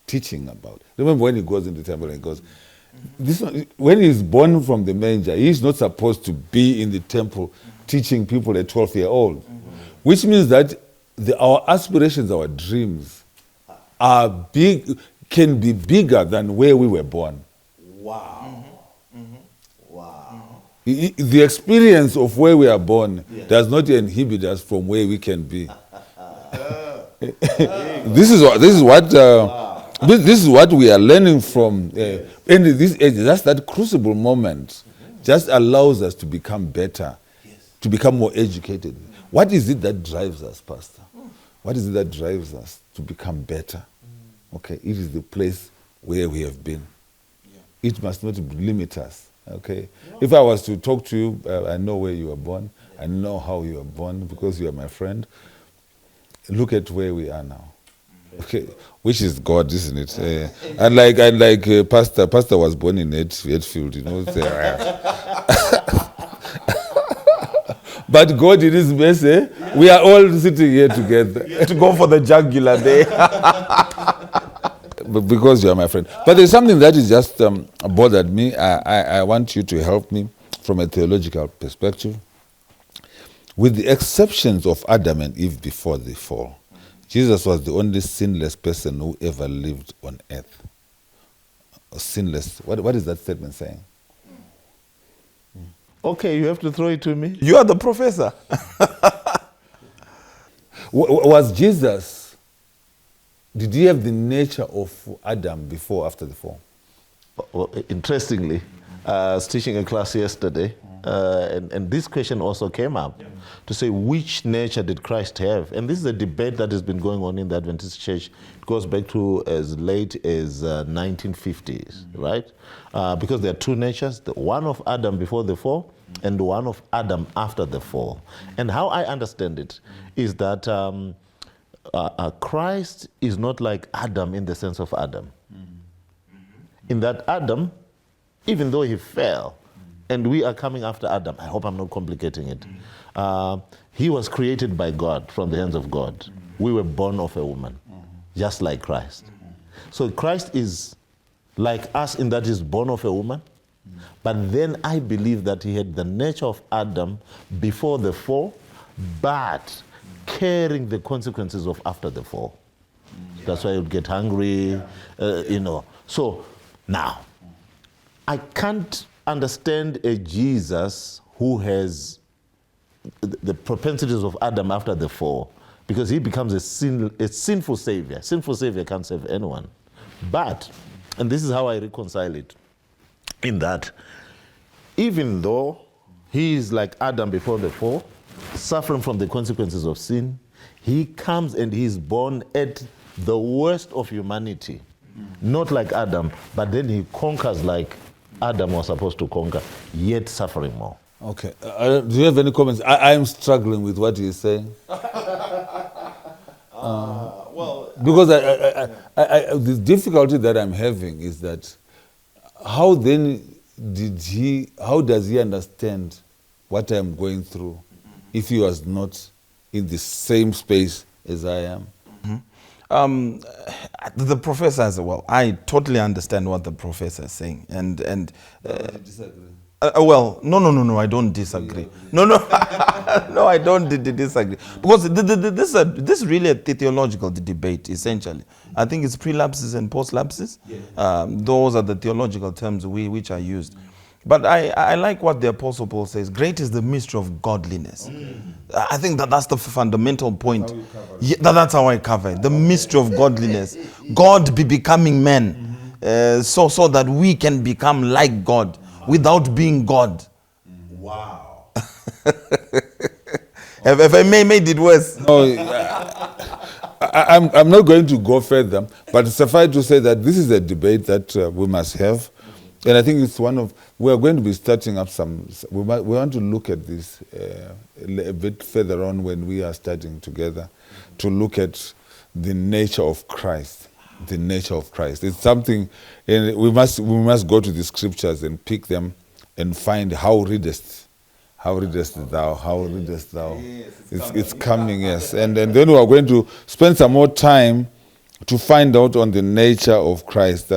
teaching about. Remember when he goes into the temple and he goes, when he is born from the manger, he is not supposed to be in the temple teaching people at 12-year-old, which means that our aspirations, our dreams are big, can be bigger than where we were born. Wow. Wow. The experience of where we are born does not inhibit us from where we can be. This is what we are learning from. And this age, just that crucible moment just allows us to become better, to become more educated. What is it that drives us, Pastor? What is it that drives us to become better? Okay, it is the place where we have been. It must not limit us. Okay, if I was to talk to you, I know where you were born. I know how you were born because you are my friend. Look at where we are now. Okay, which is God, isn't it? And like Pastor was born in Hatfield, you know. But God in His mercy, we are all sitting here together. To go for the jugular day. But because you are my friend. But there's something that is just bothered me. I want you to help me from a theological perspective. With the exceptions of Adam and Eve before the fall, Jesus was the only sinless person who ever lived on earth. Sinless. What is that statement saying? Okay, you have to throw it to me. You are the professor. Was Jesus, did he have the nature of Adam before or after the fall? Well, interestingly, I was teaching a class yesterday, and this question also came up to say, which nature did Christ have? And this is a debate that has been going on in the Adventist Church. It goes back to as late as 1950s, right? Because there are two natures, the one of Adam before the fall and the one of Adam after the fall. And how I understand it is that Christ is not like Adam in the sense of Adam. In that Adam, even though he fell, and we are coming after Adam, I hope I'm not complicating it. He was created by God, from the hands of God. We were born of a woman, just like Christ. So Christ is like us in that he's born of a woman, but then I believe that he had the nature of Adam before the fall, but carrying the consequences of after the fall. That's why he would get hungry, you know. So now, I can't understand a Jesus who has the propensities of Adam after the fall, because he becomes a sinful savior. Sinful savior can't save anyone. But, and this is how I reconcile it, in that even though he is like Adam before the fall, suffering from the consequences of sin, he comes and he is born at the worst of humanity. Not like Adam, but then he conquers like Adam was supposed to conquer, yet suffering more. Okay. Do you have any comments? I'm struggling with what he's saying. Because the difficulty that I'm having is that how does he understand what I'm going through if he was not in the same space as I am? The professor as well. I totally understand what the professor is saying, and You disagree? well, no, I don't disagree. No, no, I don't disagree, because this is really a theological debate essentially. I think it's prelapses and postlapses. Those are the theological terms which are used. But I like what the Apostle Paul says. Great is the mystery of godliness. I think that's the fundamental point. That's how I cover it. The mystery of godliness. God be becoming man, so that we can become like God without being God. Wow. If I made it worse. No, I'm not going to go further, but suffice to say that this is a debate that we must have. And I think it's we are going to be starting up we want to look at this a bit further on when we are studying together, to look at the nature of Christ. The nature of Christ. It's something, and we must go to the scriptures and pick them and find how readest thou. Yes, it's coming, yes. And then we are going to spend some more time to find out on the nature of Christ.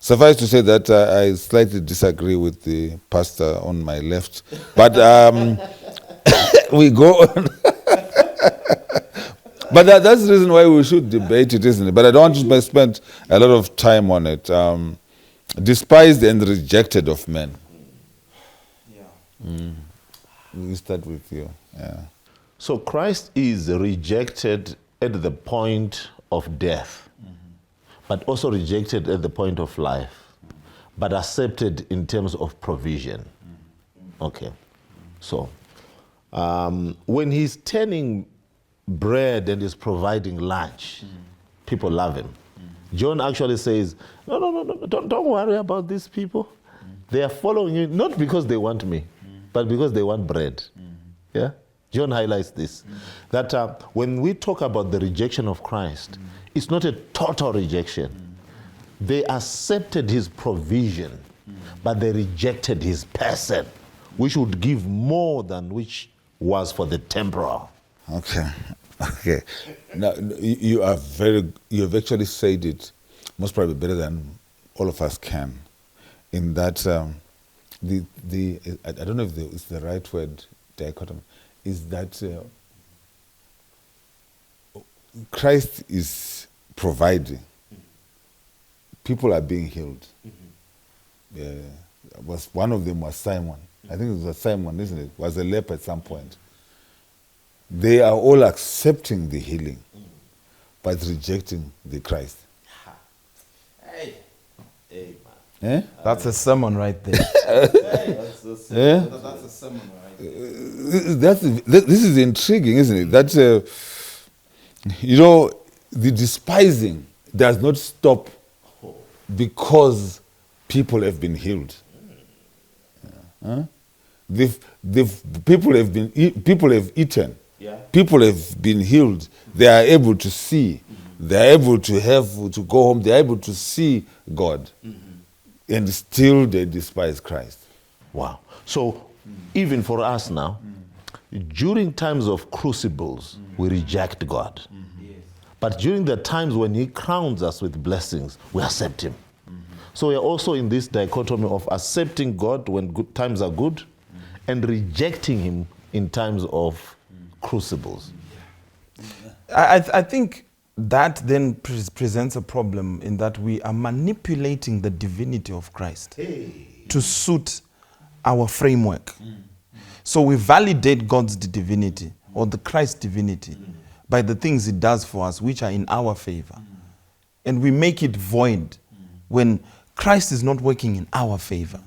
Suffice to say that I slightly disagree with the pastor on my left, but we go on. But that's the reason why we should debate it, isn't it? But I don't want to spend a lot of time on it. Despised and rejected of men. We start with you. Yeah. So Christ is rejected at the point of death, but also rejected at the point of life, but accepted in terms of provision. Okay. So when he's turning bread and is providing lunch, people love him. John actually says, no, don't worry about these people. They are following you not because they want me, but because they want bread. Yeah? John highlights this, that when we talk about the rejection of Christ, it's not a total rejection. They accepted his provision, but they rejected his person, which would give more than which was for the temporal. Okay. Now you have actually said it most probably better than all of us can, in that I don't know if it's the right word, dichotomy, is that Christ is providing. People are being healed. One of them was Simon. I think it was Simon, isn't it? Was a leper at some point. They are all accepting the healing, but rejecting the Christ. That's a sermon right there. That's a sermon right there. This is intriguing, isn't it? That, the despising does not stop because people have been healed. People have eaten. People have been healed. They are able to see. They are able to go home. They are able to see God. And still they despise Christ. Wow. So even for us now, during times of crucibles, we reject God. But during the times when he crowns us with blessings, we accept him. So we are also in this dichotomy of accepting God when good times are good and rejecting him in times of crucibles. I think that then presents a problem in that we are manipulating the divinity of Christ to suit our framework. So we validate God's divinity or the Christ divinity by the things he does for us, which are in our favor. And we make it void when Christ is not working in our favor.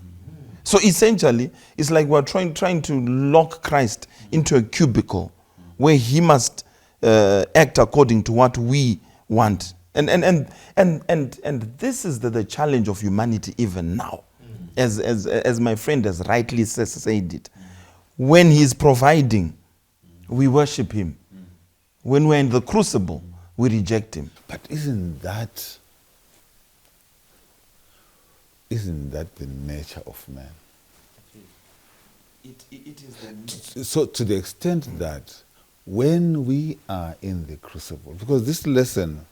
So essentially, it's like we're trying to lock Christ into a cubicle where he must act according to what we want. And this is the challenge of humanity even now. As my friend has rightly said it. When he's providing, we worship him. When we're in the crucible, we reject him. But isn't that the nature of man? It is the nature. So to the extent that when we are in the crucible, because this lesson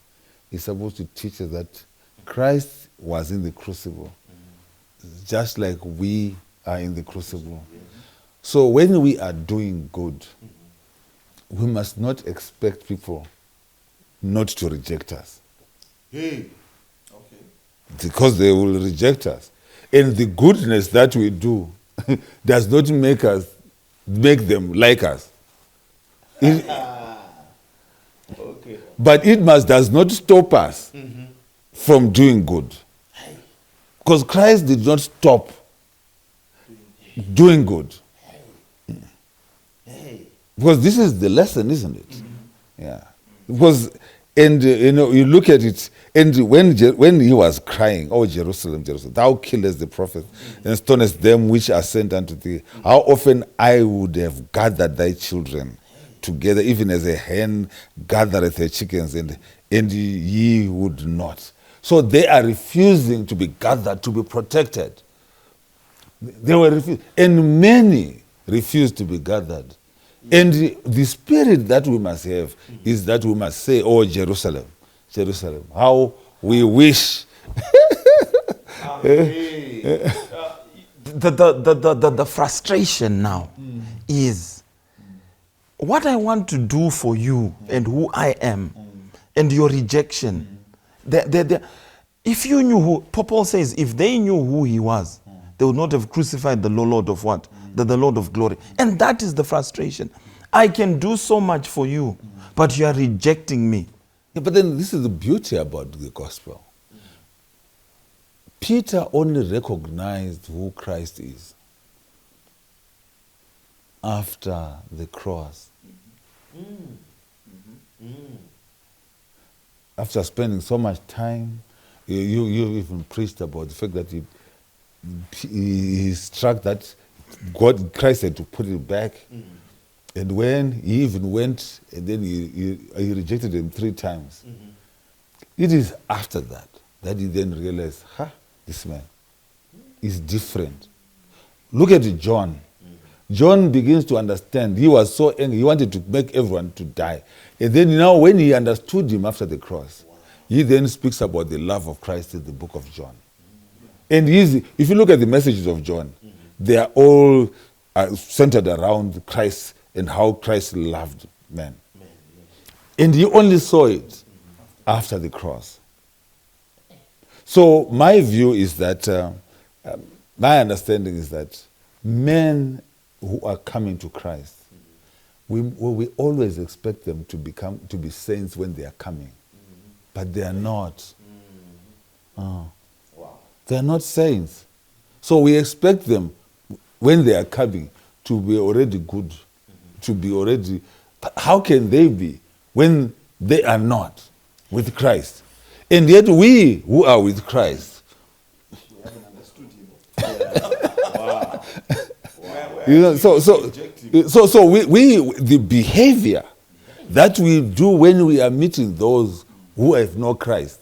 is supposed to teach us that Christ was in the crucible, just like we are in the crucible. So when we are doing good, we must not expect people not to reject us. Because they will reject us. And the goodness that we do does not make them like us. But it does not stop us from doing good. Because Christ did not stop doing good. Because this is the lesson, isn't it? Yeah. Because, you look at it, and when he was crying, "Oh Jerusalem, Jerusalem, thou killest the prophets and stonest them which are sent unto thee. How often I would have gathered thy children together, even as a hen gathereth her chickens, and ye would not." So they are refusing to be gathered, to be protected. They were refused, and many refused to be gathered. And the spirit that we must have is that we must say, "Oh Jerusalem, Jerusalem, how we wish." The frustration now is what I want to do for you and who I am and your rejection. If you knew who, Paul says, if they knew who he was, they would not have crucified the Lord of what? The Lord of glory. And that is the frustration. I can do so much for you, but you are rejecting me. Yeah, but then this is the beauty about the gospel. Peter only recognized who Christ is after the cross. After spending so much time, you even preached about the fact that he struck that Christ had to put it back. And when he even went, and then he rejected him 3 times. It is after that he then realized, this man is different. Look at John. John begins to understand. He was so angry. He wanted to make everyone to die. And then now when he understood him after the cross, he then speaks about the love of Christ in the book of John. And if you look at the messages of John, they are all centered around Christ and how Christ loved men. And he only saw it after the cross. So my view is that, my understanding is that men who are coming to Christ, we always expect them to be saints when they are coming. But they are not. They are not saints. So we expect them, when they are coming, to be already good, to be already... But how can they be when they are not with Christ? And yet we who are with Christ... We haven't understood him. You know, so we the behavior that we do when we are meeting those who have no Christ,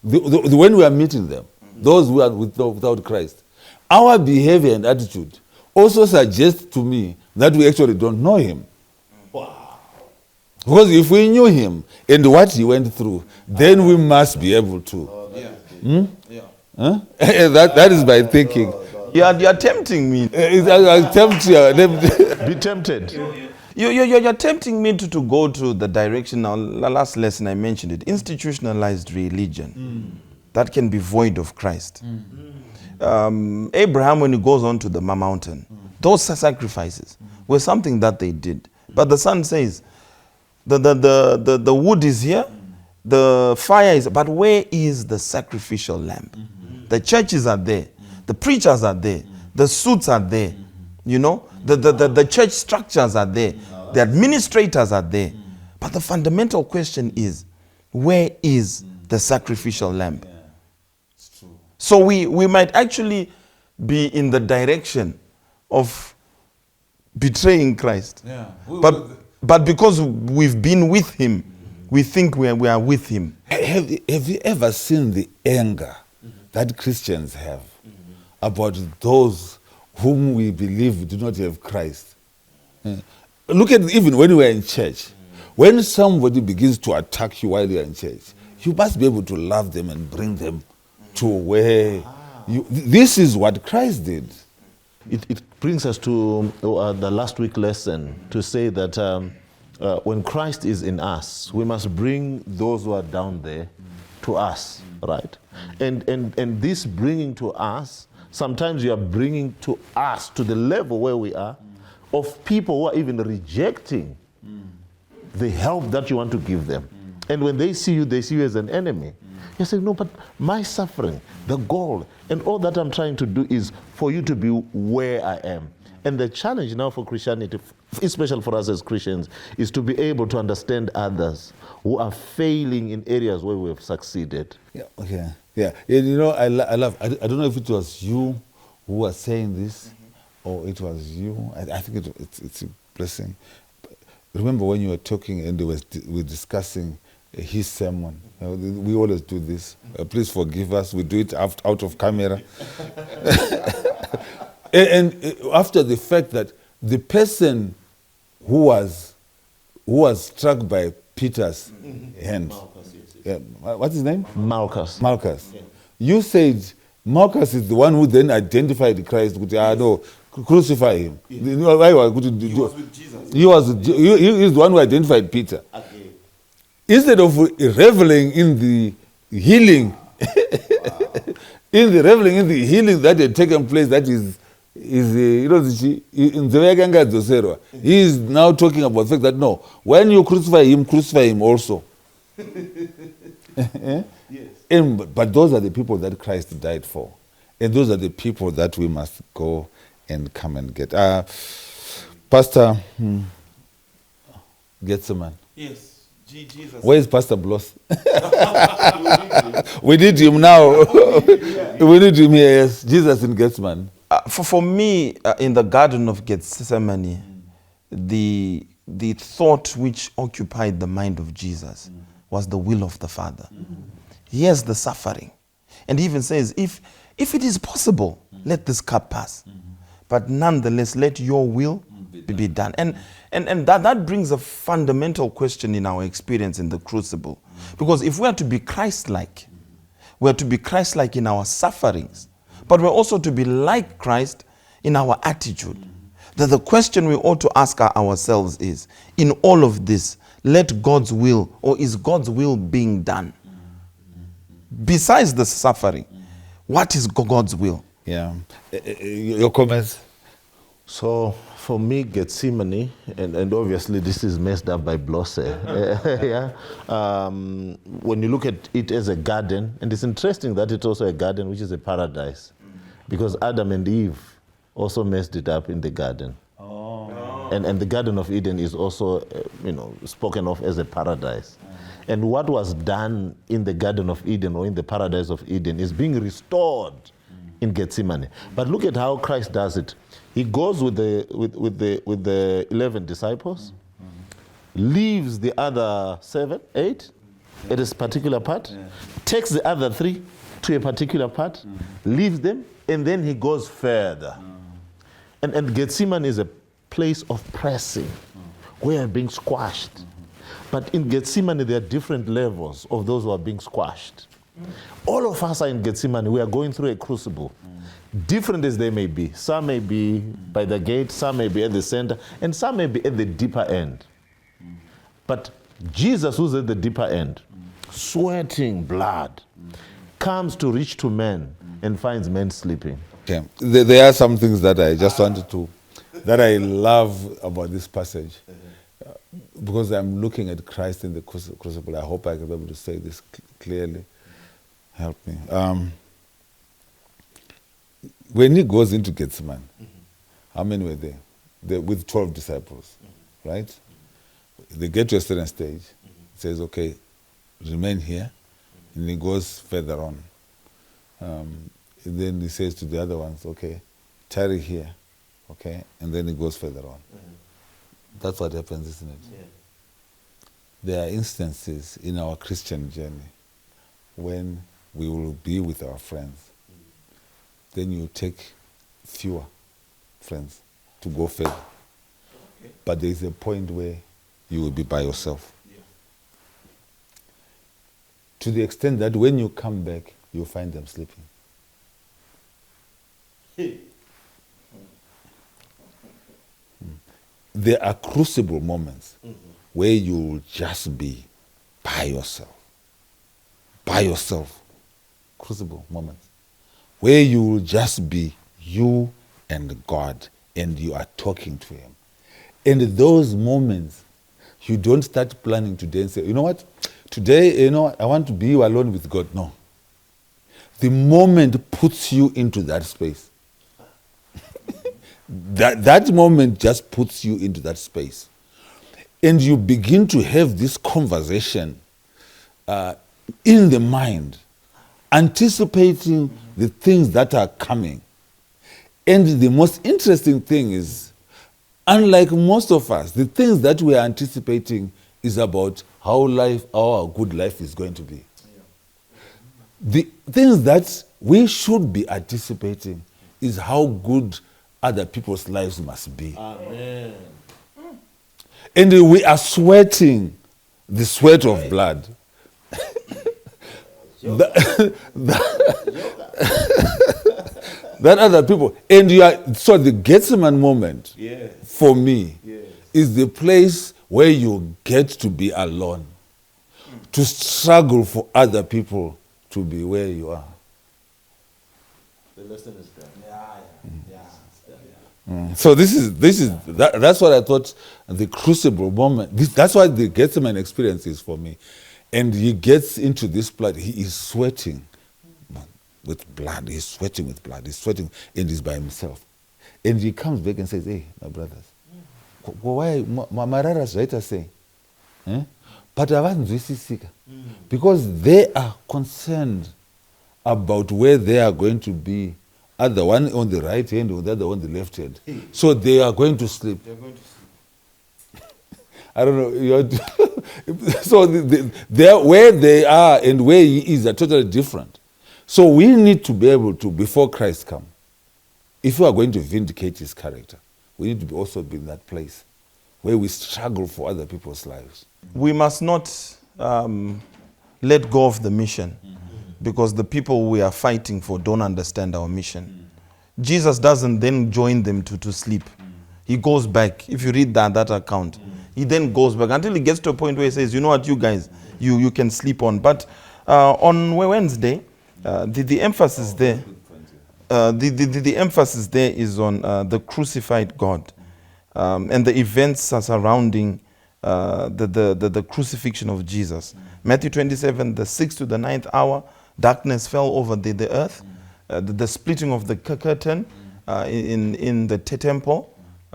when we are meeting them, those who are without Christ, our behavior and attitude also suggests to me that we actually don't know him. Wow. Because if we knew him and what he went through, then we must be able to. That is my thinking. You are tempting me. Be tempted. You're tempting me to go to the direction. Now, last lesson I mentioned it. Institutionalized religion that can be void of Christ. Abraham, when he goes on to the mountain, those sacrifices were something that they did. But the son says, the wood is here, the fire is, but where is the sacrificial lamb? The churches are there. The preachers are there. The suits are there. You know, the church structures are there. The administrators are there. But the fundamental question is, where is the sacrificial lamb? It's true. So we might actually be in the direction of betraying Christ. Yeah. But because we've been with him, we think we are with him. Have you ever seen the anger that Christians have about those whom we believe do not have Christ? Look at even when we are in church. When somebody begins to attack you while you are in church, you must be able to love them and bring them to where you... This is what Christ did. It brings us to the last week lesson to say that when Christ is in us, we must bring those who are down there to us, right? And this bringing to us, sometimes you are bringing to us to the level where we are of people who are even rejecting the help that you want to give them. And when they see you as an enemy. You say, no, but my suffering, the goal, and all that I'm trying to do is for you to be where I am. And the challenge now for Christianity, especially for us as Christians, is to be able to understand others who are failing in areas where we have succeeded. Yeah, okay. Yeah, you know, I love, I don't know if it was you who was saying this, or it was you. I think it's a blessing. But remember when you were talking and we were discussing his sermon. We always do this. Please forgive us. We do it out of camera. and after the fact that the person who was struck by Peter's hand, Malchus, what's his name? Malchus. Yeah. You said Malchus is the one who then identified Christ. No, crucify him. Why was he with Jesus. He is the one who identified Peter. Okay. Instead of reveling in the healing, reveling in the healing that had taken place, that is in the he is now talking about the fact that no, when you crucify him also. Yes. But those are the people that Christ died for. And those are the people that we must go and come and get. Pastor Gethsemane. Yes. Jesus. Where is Pastor Bloss? We need him now. We need him here. Yes. Jesus in Gethsemane. For me, in the Garden of Gethsemane, the thought which occupied the mind of Jesus was the will of the Father. Here's the suffering. And he even says, if it is possible, let this cup pass. But nonetheless, let your will be done. And that brings a fundamental question in our experience in the crucible. Because if we are to be Christ-like, we are to be Christ-like in our sufferings, but we're also to be like Christ in our attitude. That the question we ought to ask ourselves is, in all of this, let God's will, or is God's will being done? Besides the suffering, what is God's will? Yeah. Your comments? So for me, Gethsemane, and obviously this is messed up by Blosse. Yeah. When you look at it as a garden, and it's interesting that it's also a garden, which is a paradise, because Adam and Eve also messed it up in the garden. And the Garden of Eden is also, spoken of as a paradise. And what was done in the Garden of Eden or in the Paradise of Eden is being restored in Gethsemane. But look at how Christ does it. He goes with the 11 disciples, leaves the other 8 at a particular part, takes the other 3 to a particular part, leaves them, and then he goes further. And Gethsemane is a place of pressing, where you're being squashed. But in Gethsemane, there are different levels of those who are being squashed. All of us are in Gethsemane. We are going through a crucible. Different as they may be. Some may be by the gate, some may be at the center, and some may be at the deeper end. But Jesus, who's at the deeper end, sweating blood, comes to reach to men and finds men sleeping. Okay. There are some things that I just wanted to, that I love about this passage. Because I'm looking at Christ in the crucible. I hope I can be able to say this clearly. Help me. When he goes into Gethsemane, how many were there? With 12 disciples, right? They get to a certain stage. He says, okay, remain here. And he goes further on. And then he says to the other ones, okay, tarry here. Okay? And then he goes further on. That's what happens, isn't it? Yeah. There are instances in our Christian journey when we will be with our friends. Then you take fewer friends to go further. Okay. But there is a point where you will be by yourself. Yeah. To the extent that when you come back, you find them sleeping. There are crucible moments where you will just be by yourself. By yourself. Crucible moments. Where you will just be you and God, and you are talking to him. And those moments, you don't start planning today and say, you know what, today, I want to be alone with God. No. The moment puts you into that space. That moment just puts you into that space. And you begin to have this conversation in the mind, anticipating the things that are coming. And the most interesting thing is, unlike most of us, the things that we are anticipating is about how our good life is going to be. The things that we should be anticipating is how good other people's lives must be. Amen. And we are sweating the sweat of blood. that other people, and you are, so the Gethsemane moment for me is the place where you get to be alone, to struggle for other people to be where you are. The lesson is done. So that's what I thought the crucible moment. That's what the Gethsemane experience is for me. And he gets into this blood. He is sweating with blood. He's sweating with blood. He's sweating, and he's by himself. And he comes back and says, "Hey, my brothers, why Marara's writer say, but I wasn't sick because they are concerned about where they are going to be." The one on the right hand or the other on the left hand. So they are going to sleep. They're going to sleep. I don't know. So where they are and where he is are totally different. So we need to be able to, before Christ comes, if we are going to vindicate his character, we need to also be in that place where we struggle for other people's lives. We must not let go of the mission. Because the people we are fighting for don't understand our mission. Jesus doesn't then join them to sleep. He goes back. If you read that account, he then goes back until he gets to a point where he says, "You know what, you guys, you can sleep on." But on Wednesday, the emphasis there, the emphasis there is on the crucified God and the events surrounding the crucifixion of Jesus. Matthew 27, the 6th to the 9th hour. Darkness fell over the earth, the splitting of the curtain in the temple, as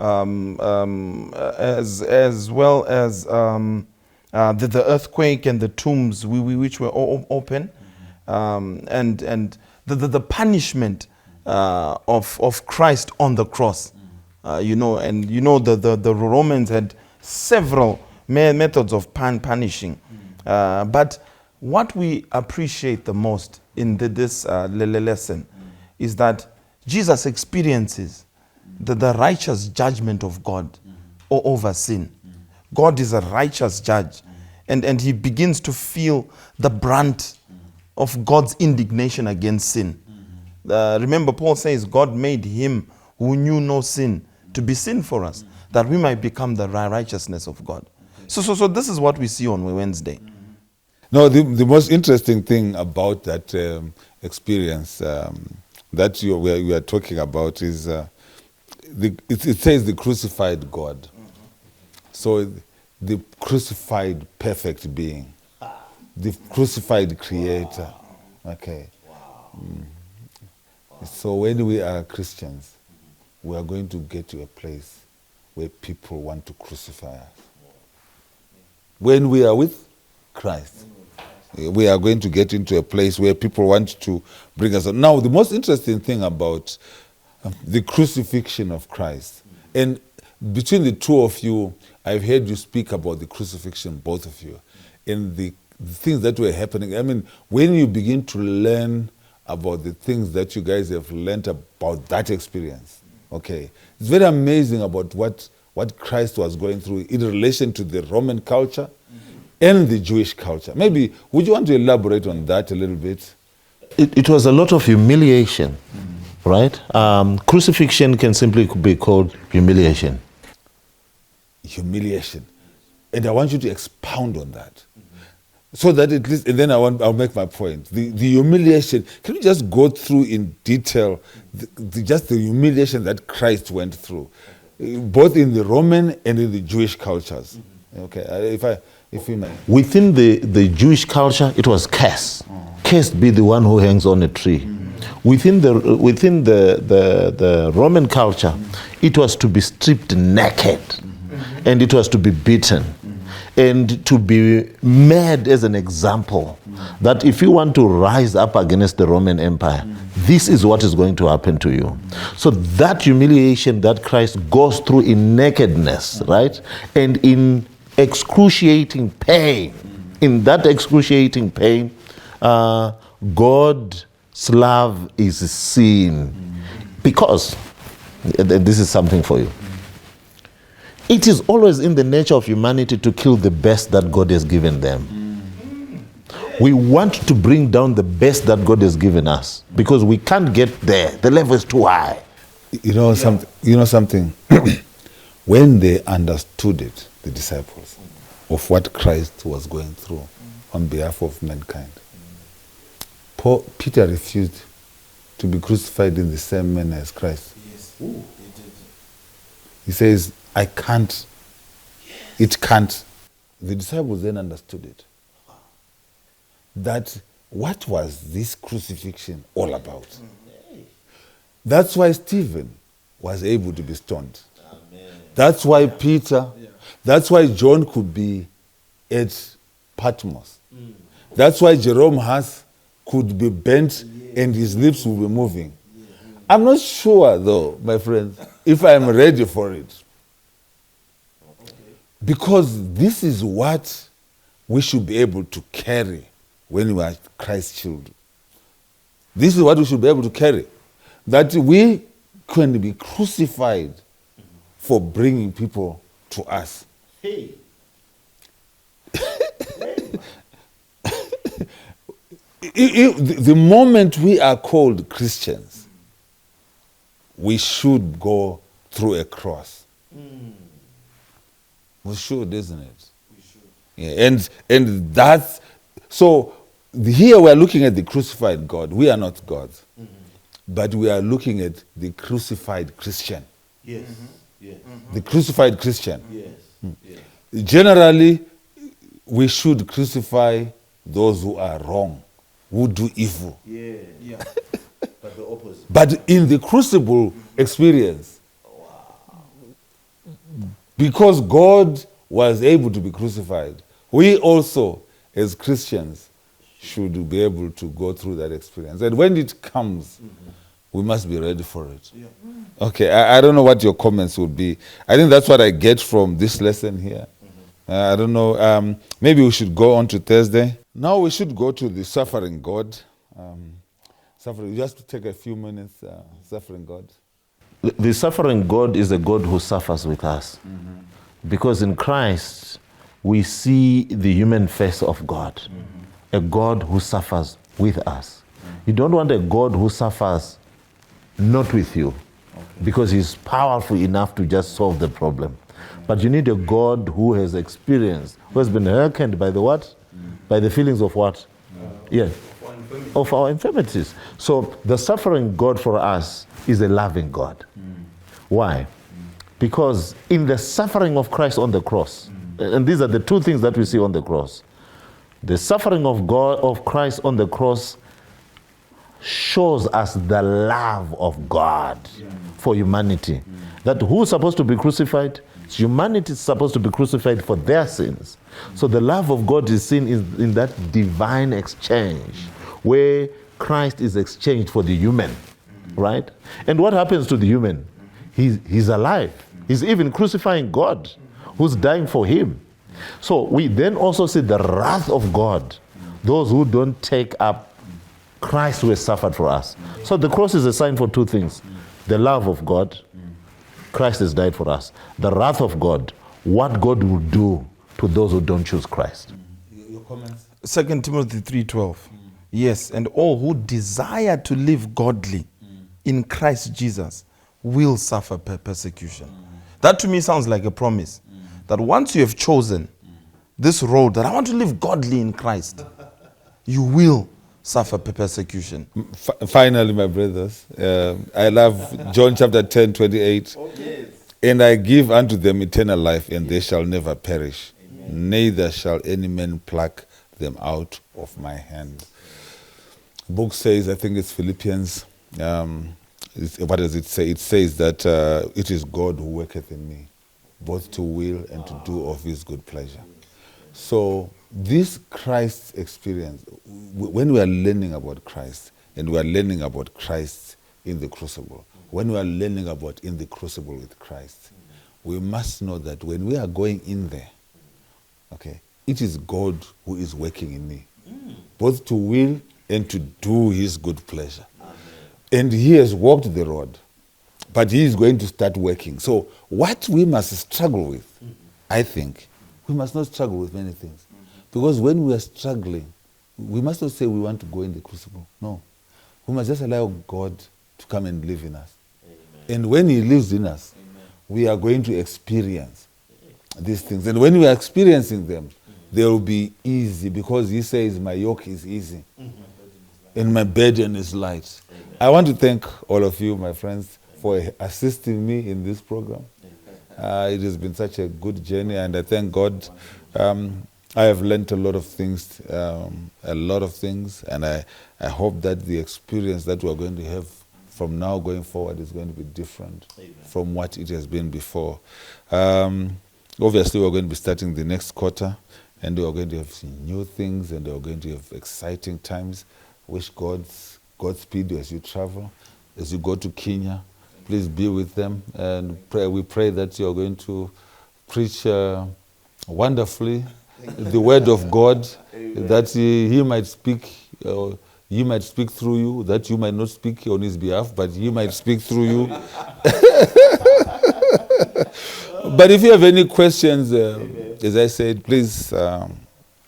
well as the earthquake and the tombs which were open, and the punishment of Christ on the cross. The Romans had several methods of punishing, but what we appreciate the most in this lesson is that Jesus experiences the righteous judgment of God over sin. God is a righteous judge, and he begins to feel the brunt of God's indignation against sin. Remember, Paul says God made him who knew no sin to be sin for us, that we might become the righteousness of God. So this is what we see on Wednesday. No, the most interesting thing about that experience that we are talking about is it says the crucified God. So the crucified perfect being, the crucified creator. Okay. So when we are Christians, we are going to get to a place where people want to crucify us. When we are with Christ, we are going to get into a place where people want to bring us on. Now, the most interesting thing about the crucifixion of Christ, and between the two of you, I've heard you speak about the crucifixion, both of you, and the things that were happening. I mean, when you begin to learn about the things that you guys have learned about that experience, okay, it's very amazing about what Christ was going through in relation to the Roman culture and the Jewish culture. Maybe, would you want to elaborate on that a little bit? It was a lot of humiliation, right? Crucifixion can simply be called humiliation. Humiliation. And I want you to expound on that. So that at least, and then I'll make my point. The humiliation, can you just go through in detail just the humiliation that Christ went through, both in the Roman and in the Jewish cultures? Okay, if you may. Within the Jewish culture, it was curse. Cursed be the one who hangs on a tree. Within the Roman culture, it was to be stripped naked, and it was to be beaten, and to be made as an example that if you want to rise up against the Roman Empire, this is what is going to happen to you. So that humiliation that Christ goes through in nakedness, right, and in excruciating pain, in that excruciating pain, God's love is seen. Because, this is something for you, it is always in the nature of humanity to kill the best that God has given them. We want to bring down the best that God has given us because we can't get there. The level is too high. You know something? When they understood it, the disciples, of what Christ was going through on behalf of mankind, Peter refused to be crucified in the same manner as Christ. Yes. Ooh, he did. He says, I can't. Yes. It can't. The disciples then understood it. That what was this crucifixion all about? That's why Stephen was able to be stoned. Amen. That's why Peter, that's why John could be at Patmos. That's why Jerome Haas could be bent and his lips will be moving. I'm not sure though, my friends, if I'm ready for it. Because this is what we should be able to carry when we are Christ's children. This is what we should be able to carry. That we can be crucified for bringing people to us. Hey. The moment we are called Christians, we should go through a cross. We should, isn't it? We should. Yeah, and that's so. Here we are looking at the crucified God. We are not gods, but we are looking at the crucified Christian. Yes. Yes. The crucified Christian. Yes. Yes. Generally, we should crucify those who are wrong, who do evil. Yeah. Yeah. But the opposite. But in the crucible experience, because God was able to be crucified, we also, as Christians, should be able to go through that experience. And when it comes, we must be ready for it. Yeah. Okay, I don't know what your comments would be. I think that's what I get from this lesson here. I don't know, maybe we should go on to Thursday. Now we should go to the suffering God. Suffering, just take a few minutes, suffering God. The suffering God is a God who suffers with us. Because in Christ, we see the human face of God. A God who suffers with us. You don't want a God who suffers not with you, because he's powerful enough to just solve the problem. But you need a God who has experienced, who has been hearkened by the what? By the feelings of what? Yes. Of our infirmities. So the suffering God for us is a loving God. Why? Because in the suffering of Christ on the cross, and these are the two things that we see on the cross, the suffering of God, of Christ on the cross, shows us the love of God for humanity. That who's supposed to be crucified? Humanity is supposed to be crucified for their sins. So the love of God is seen in that divine exchange, where Christ is exchanged for the human, right? And what happens to the human? He's alive. He's even crucifying God, who's dying for him. So we then also see the wrath of God, those who don't take up Christ who has suffered for us. So the cross is a sign for two things. The love of God, Christ has died for us. The wrath of God, what God will do to those who don't choose Christ. Your comments? 2 Timothy 3:12. Yes, and all who desire to live godly in Christ Jesus will suffer persecution. That to me sounds like a promise. That once you have chosen this road, that I want to live godly in Christ, you will suffer persecution. Finally, my brothers, I love John chapter 10:28. And I give unto them eternal life, and they shall never perish. Neither shall any man pluck them out of my hand. The book says, I think it's Philippians, what does it say? It says that it is God who worketh in me, both to will and to do of his good pleasure. So this Christ experience, when we are learning about Christ, and we are learning about Christ in the crucible, when we are learning about in the crucible with Christ, we must know that when we are going in there, okay, it is God who is working in me, both to will and to do his good pleasure. And he has walked the road, but he is going to start working. So what we must struggle with, I think, we must not struggle with many things. Because when we are struggling we must not say we want to go in the crucible. No. We must just allow God to come and live in us. Amen. And when he lives in us, amen, we are going to experience these things. And when we are experiencing them, they will be easy, because he says, my yoke is easy and my burden is light. Amen. I want to thank all of you, my friends, for assisting me in this program. It has been such a good journey, and I thank God. I have learned a lot of things, and I hope that the experience that we are going to have from now going forward is going to be different, amen, from what it has been before. Obviously, we're going to be starting the next quarter, and we are going to have new things, and we are going to have exciting times. Wish Godspeed as you travel, as you go to Kenya. Please be with them, and we pray that you are going to preach wonderfully the word of God, amen, that he might speak. He might speak through you, that you might not speak on his behalf, but he might speak through you. But if you have any questions, as I said, please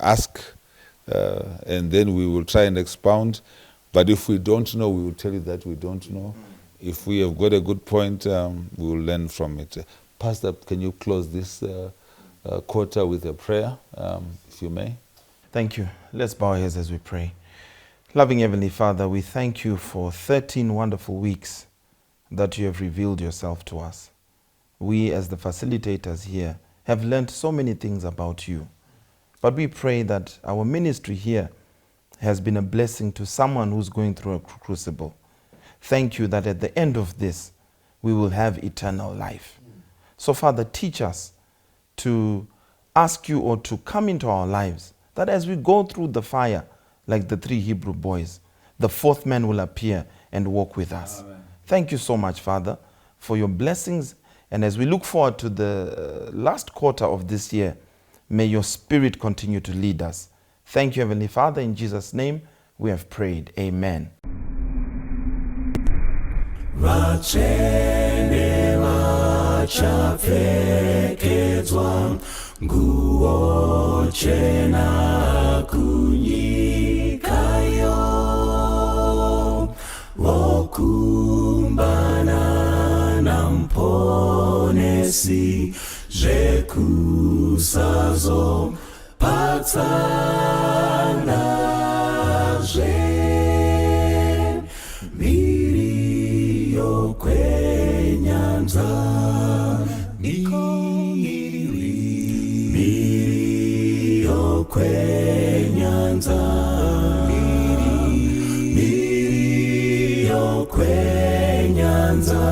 ask, and then we will try and expound. But if we don't know, we will tell you that we don't know. If we have got a good point, we will learn from it. Pastor, can you close this quarter with a prayer, if you may? Thank you. Let's bow our heads as we pray. Loving Heavenly Father, we thank you for 13 wonderful weeks that you have revealed yourself to us. We, as the facilitators here, have learned so many things about you. But we pray that our ministry here has been a blessing to someone who's going through a crucible. Thank you that at the end of this, we will have eternal life. So, Father, teach us to ask you, or to come into our lives, that as we go through the fire, like the 3 Hebrew boys, the 4th man will appear and walk with us. Amen. Thank you so much, Father, for your blessings. And as we look forward to the last quarter of this year, may your Spirit continue to lead us. Thank you, Heavenly Father. In Jesus' name, we have prayed. Amen. Vokumbana namponesi zvekusazo patsanazve miri yokwenyanza miri yokwenyanza miri yokwenyanza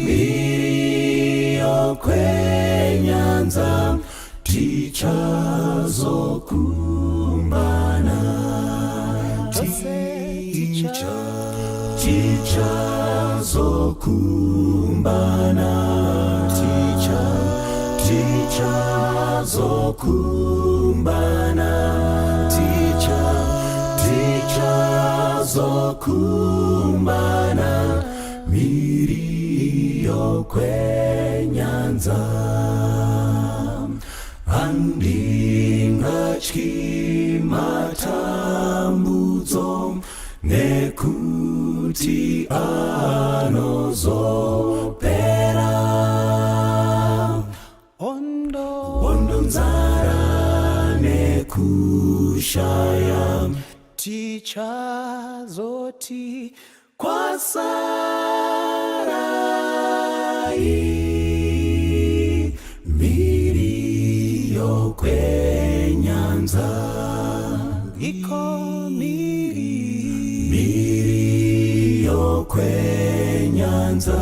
miri yokwenyanza tichazokumbana tichazokumbana tichazokumbana tichazokumbana miri yokwenyanza handingatyi matambudzo nekuti anozopera hondo nzara nekushaya tichazoti kwasarai miri yokwenyanza miri yokwenyanza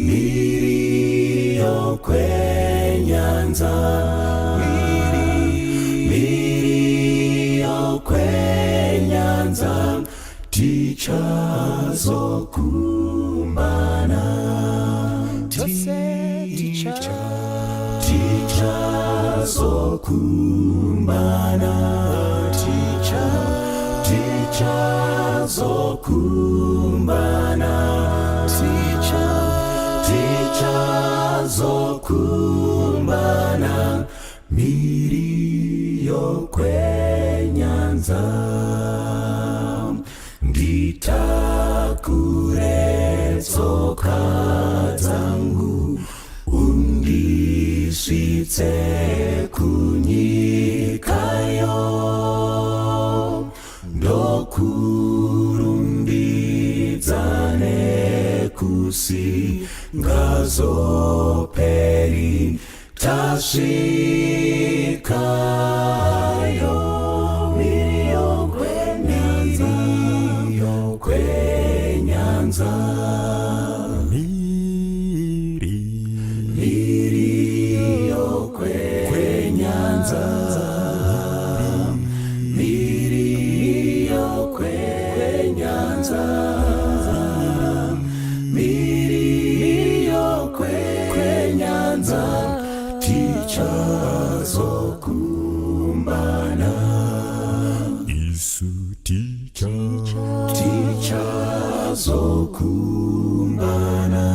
miri yokwenyanza miri yokwenyanza tichazokumbana tichazokumbana tichazokumbana tichazokumbana miri yo kwenyanza nditakure tsoka dzangu undisvitse kunyikayo ndokurumbidza nekusingazoperi tasvikayo miri yokwenyanza miri yokwenyanza miri yokwenyanza miri yokwenyanza tichazokumbana isu tichazokumbana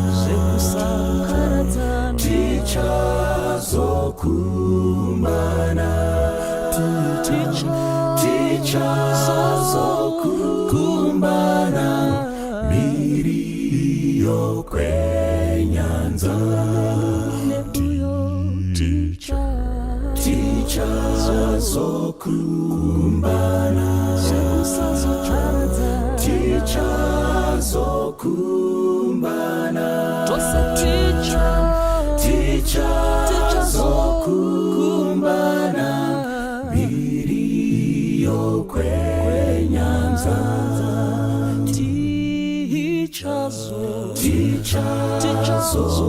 tichazokumbana tichazokumbana miri yokwenyanza tichazokumbana tichazokumbana tichazokumbana miri yokwenyanza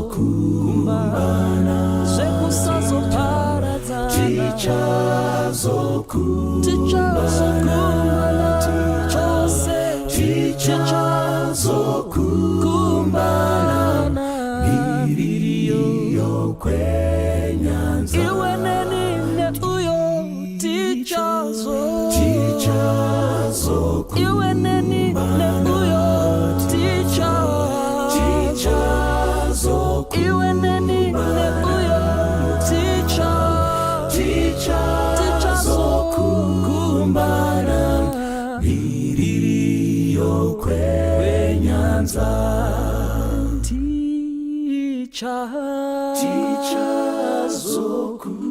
tichazokumbana tichazokumbana miri yokwenyanza tichazokumbana miri yokwenyanza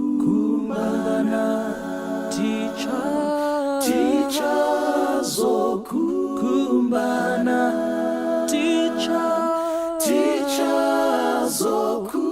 tichazokumbana tichazokumbana tichazokumbana